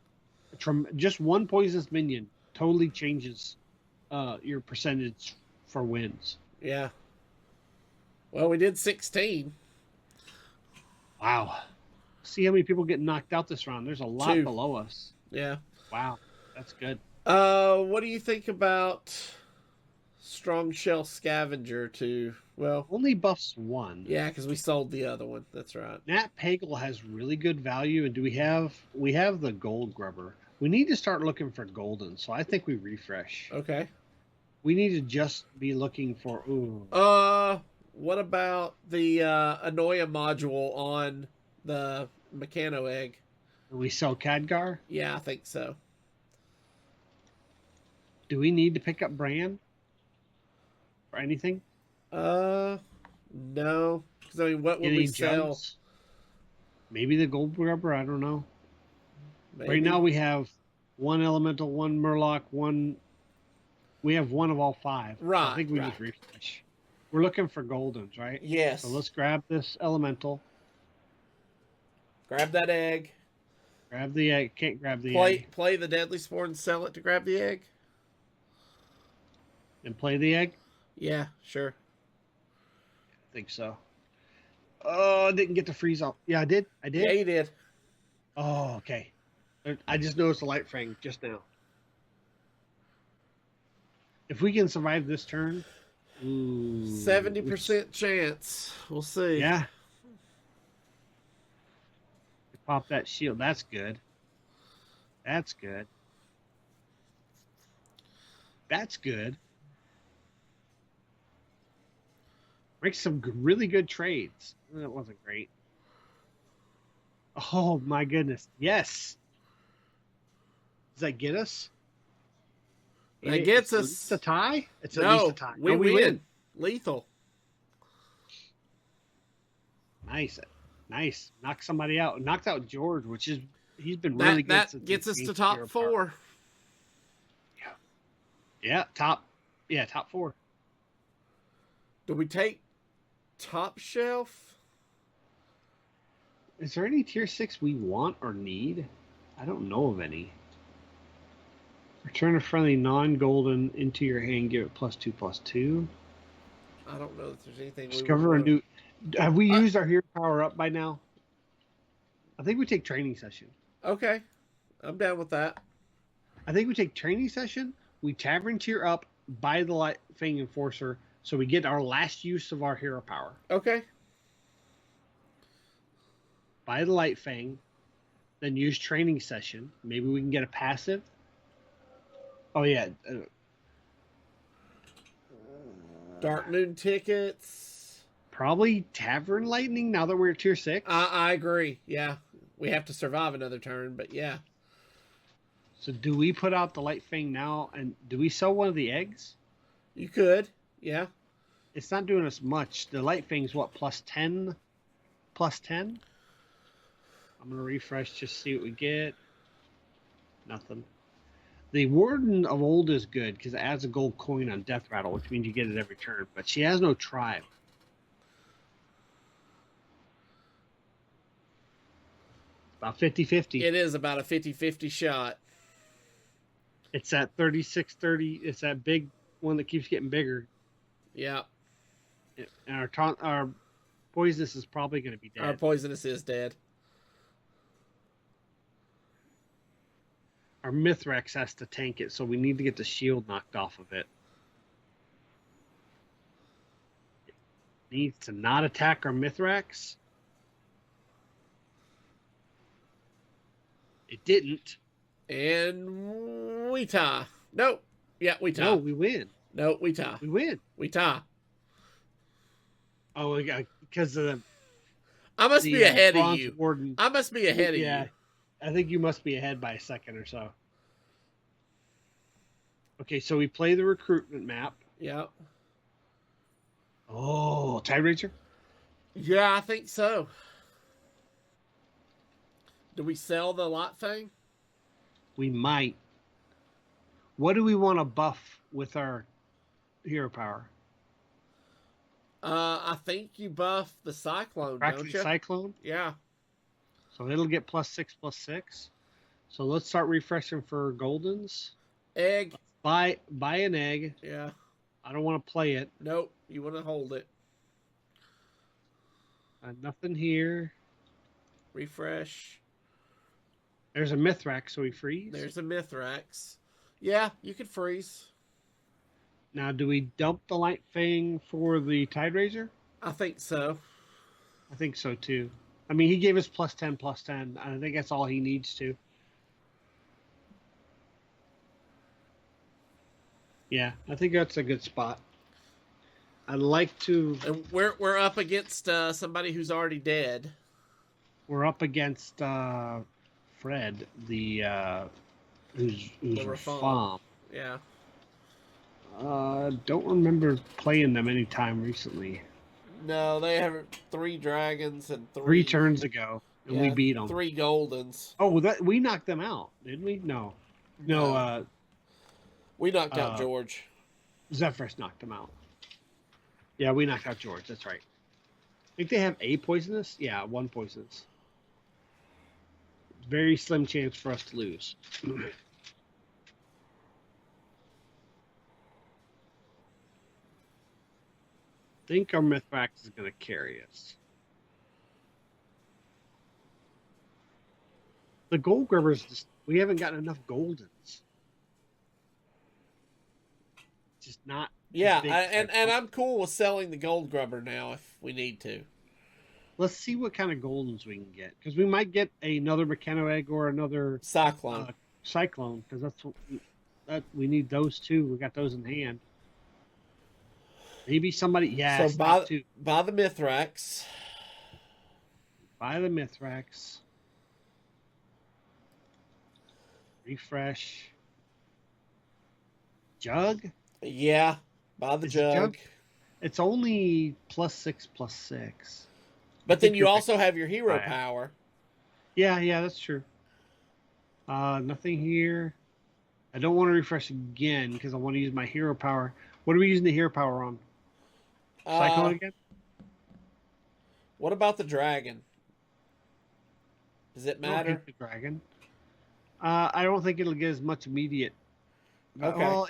just one poisonous minion totally changes your percentage for wins. Yeah. Well, we did 16. Wow. See how many people get knocked out this round. There's a lot 2. below us. Yeah. Wow. That's good. What do you think about Strong Shell Scavenger to, well, Only buffs one. yeah, because we sold the other one. That's right. Nat Pagel has really good value, and we have the Gold Grubber. We need to start looking for golden, so I think we refresh. Okay. We need to just be looking for What about the Anoia module on the Mechanoegg? we sell Khadgar. Yeah, I think so. Do we need to pick up Bran for anything? No, because I mean, what would Any we sell? gems? Maybe the Gold Grubber. I don't know. Maybe. Right now we have one Elemental, one Murloc, one. We have one of all 5. Right. I think we just refresh. We're looking for goldens, right? Yes. So let's grab this Elemental. Grab that egg. Grab the egg. Can't grab the egg. Play the Deadly Spore and sell it to grab the egg. And play the egg? Yeah, sure. I think so. Oh, I didn't get to freeze off. Yeah, I did. Yeah, you did. Oh, okay. I just noticed the light frame just now. If we can survive this turn, 70% chance. We'll see. Yeah. Pop that shield. That's good. That's good. That's good. Make some really good trades. That wasn't great. Oh my goodness. Yes. Does that get us? That gets It's at least a us. tie. It's at least a No, tie. we No, we win. win. Lethal. Nice, nice. Knock somebody out. Knocked out George, which is he's been really That good since that he gets us to changed top hero power. 4. Yeah, top. Yeah, top 4. Do we take top shelf? Is there any tier 6 we want or need? I don't know of any. Return a friendly non-golden into your hand. Give it +2/+2. I don't know if there's anything we would Discover a want new. Have we to. used our hero power up by now? I think we take training session. Okay, I'm down with that. I think we take training session. We tavern tier up, buy the Light Fang Enforcer, so we get our last use of our hero power. Okay. Buy the Light Fang, then use training session. Maybe we can get a passive. Oh yeah, Dark Moon tickets. probably Tavern Lightning. Now that we're at tier 6. I agree. Yeah, we have to survive another turn, but yeah. So do we put out the Light Fang now, and do we sell one of the eggs? You could. Yeah. It's not doing us much. The Light Fang's what, +10? +10? I'm going to refresh just see what we get. Nothing. The Warden of Old is good because it adds a gold coin on Death Rattle, which means you get it every turn. But she has no tribe. About 50-50. It is about a 50-50 shot. It's that 36-30. It's that big one that keeps getting bigger. Yeah. And our Poisonous is probably going to be dead. Our Poisonous is dead. Our Mithrax has to tank it, so we need to get the shield knocked off of it. It needs to not attack our Mithrax. It didn't. And we tie. Nope. Yeah, we tie. No, we win. Nope, we tie. We win. We tie. Oh, because of I must be ahead of Bronze you. Warden. I must be ahead of you. I think you must be ahead by a second or so. Okay, so we play the recruitment map. Yep. Oh, Tide Ranger? Yeah, I think so. Do we sell the lot thing? We might. What do we want to buff with our hero power? I think you buff the Cyclone, don't you? Cyclone? Yeah. So it'll get +6/+6. So let's start refreshing for Goldens. Egg. Buy an egg. Yeah. I don't want to play it. Nope. You want to hold it. Nothing here. Refresh. There's a Mithrax, so we freeze. There's a Mithrax. Yeah, you could freeze. Now, do we dump the Light Fang for the Tide Raiser? I think so. I think so, too. I mean, he gave us +10/+10. I think that's all he needs to. Yeah, I think that's a good spot. I'd like to... And we're up against somebody who's already dead. We're up against Fred, who's Farm. Yeah. Don't remember playing them any time recently. No, they have 3 dragons and 3 turns ago, and we beat them. 3 goldens. Oh, we knocked them out, didn't we? No. We knocked out George. Zephyrus knocked them out. Yeah, we knocked out George. That's right. I think they have a poisonous. Yeah, 1 poisonous. Very slim chance for us to lose. I think our Mithrax is going to carry us. The gold grubbers, we haven't gotten enough goldens. Just not. Yeah, and I'm cool with selling the gold grubber now if we need to. let's see what kind of goldens we can get, because we might get another mechano egg or another Cyclone. uh, cyclone, because that we need those two. We got those in hand. Maybe somebody, yeah, So stop too. buy the Mithrax. Buy the Mithrax. Refresh. Jug? Yeah, buy the Is it jug? jug. It's only +6/+6. But then you also have your hero Right. power. Yeah, that's true. Nothing here. I don't want to refresh again because I want to use my hero power. What are we using the hero power on? Cyclone again? What about the dragon? Does it I don't matter? hate the dragon. I don't think it'll get as much immediate. Okay. Well,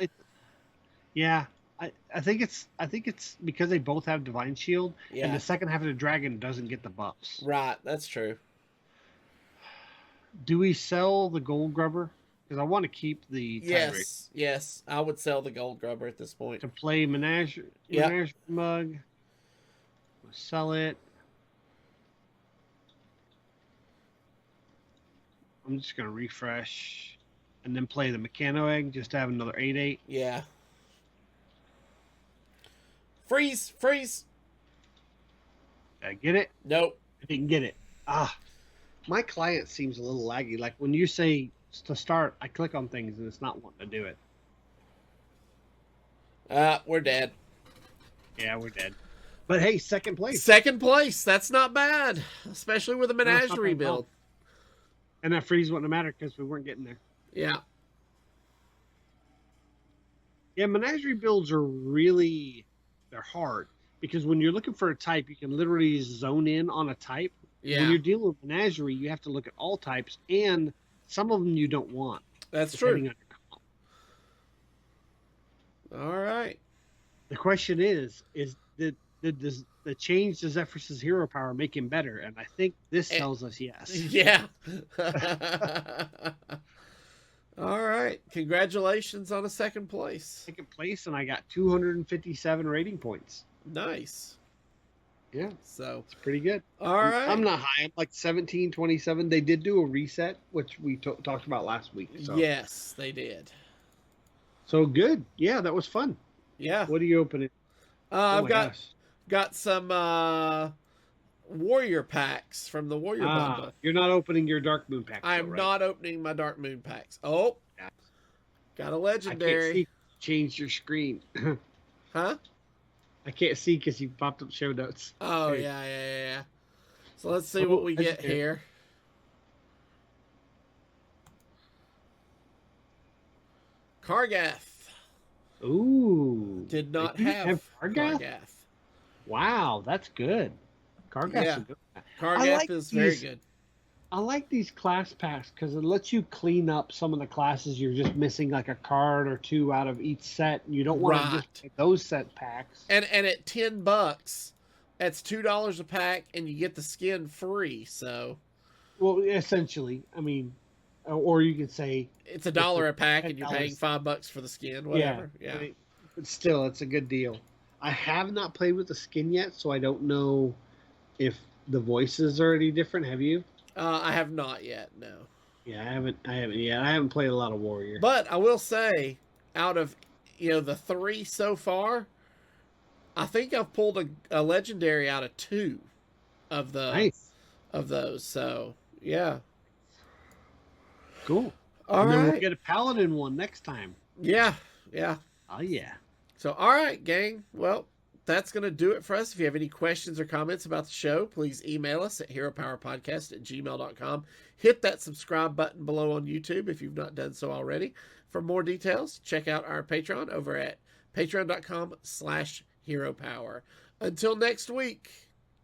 yeah. I think it's because they both have divine shield, Yeah. and the second half of the dragon doesn't get the buffs. Right, that's true. Do we sell the gold grubber? Because I want to keep the tiebreaker. Yes, I would sell the gold grubber at this point. To play Menagerie Mug. Sell it. I'm just going to refresh and then play the Mechano Egg just to have another 8/8. Yeah. Freeze! Freeze! Did I get it? Nope. I didn't get it. My client seems a little laggy. Like when you say to start, I click on things and it's not wanting to do it. We're dead. Yeah, we're dead. But hey, second place. Second place. That's not bad, especially with a menagerie build. And that freeze wouldn't have mattered because we weren't getting there. Yeah. Yeah, menagerie builds are they're hard because when you're looking for a type, you can literally zone in on a type. Yeah. When you're dealing with menagerie, you have to look at all types, and some of them you don't want. That's true. On your comp. All right. The question is did the change to Zephyrus' hero power make him better? And I think this tells us yes. Yeah. All right. Congratulations on a second place. Second place, and I got 257 rating points. Nice. Yeah. So it's pretty good. All right. I'm not high. I'm like 17, 27. They did do a reset, which we talked about last week. So. Yes, they did. So good. Yeah, that was fun. Yeah. What are you opening? I've got some warrior packs from the warrior bundle. You're not opening your Dark Moon packs. I'm not opening my Dark Moon packs. Oh, yeah. Got a legendary. I can't see. Changed your screen. Huh? I can't see because you popped up show notes. Oh, yeah. So let's see what we get here. Kargath. Ooh. Did not have Kargath? Wow, that's good. Kargath's a good one. Kargath is very good. I like these class packs because it lets you clean up some of the classes. You're just missing like a card or two out of each set. You don't want to just get those set packs. And at $10, that's $2 a pack, and you get the skin free. So, well, essentially, I mean, or you could say it's $1 a pack, and you're paying $5 for the skin. Whatever. Yeah. But still, it's a good deal. I have not played with the skin yet, so I don't know if the voices are any different. Have you? I have not yet. No. Yeah, I haven't yet. I haven't played a lot of Warrior. But I will say, out of the 3 so far, I think I've pulled a legendary out of 2 of those. So yeah. Cool. All right. We'll get a paladin one next time. Yeah. Oh yeah. So all right, gang. Well, that's going to do it for us. If you have any questions or comments about the show, please email us at heropowerpodcast@gmail.com. Hit that subscribe button below on YouTube if you've not done so already. For more details, check out our Patreon over at patreon.com/heropower. Until next week,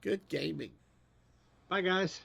good gaming. Bye, guys.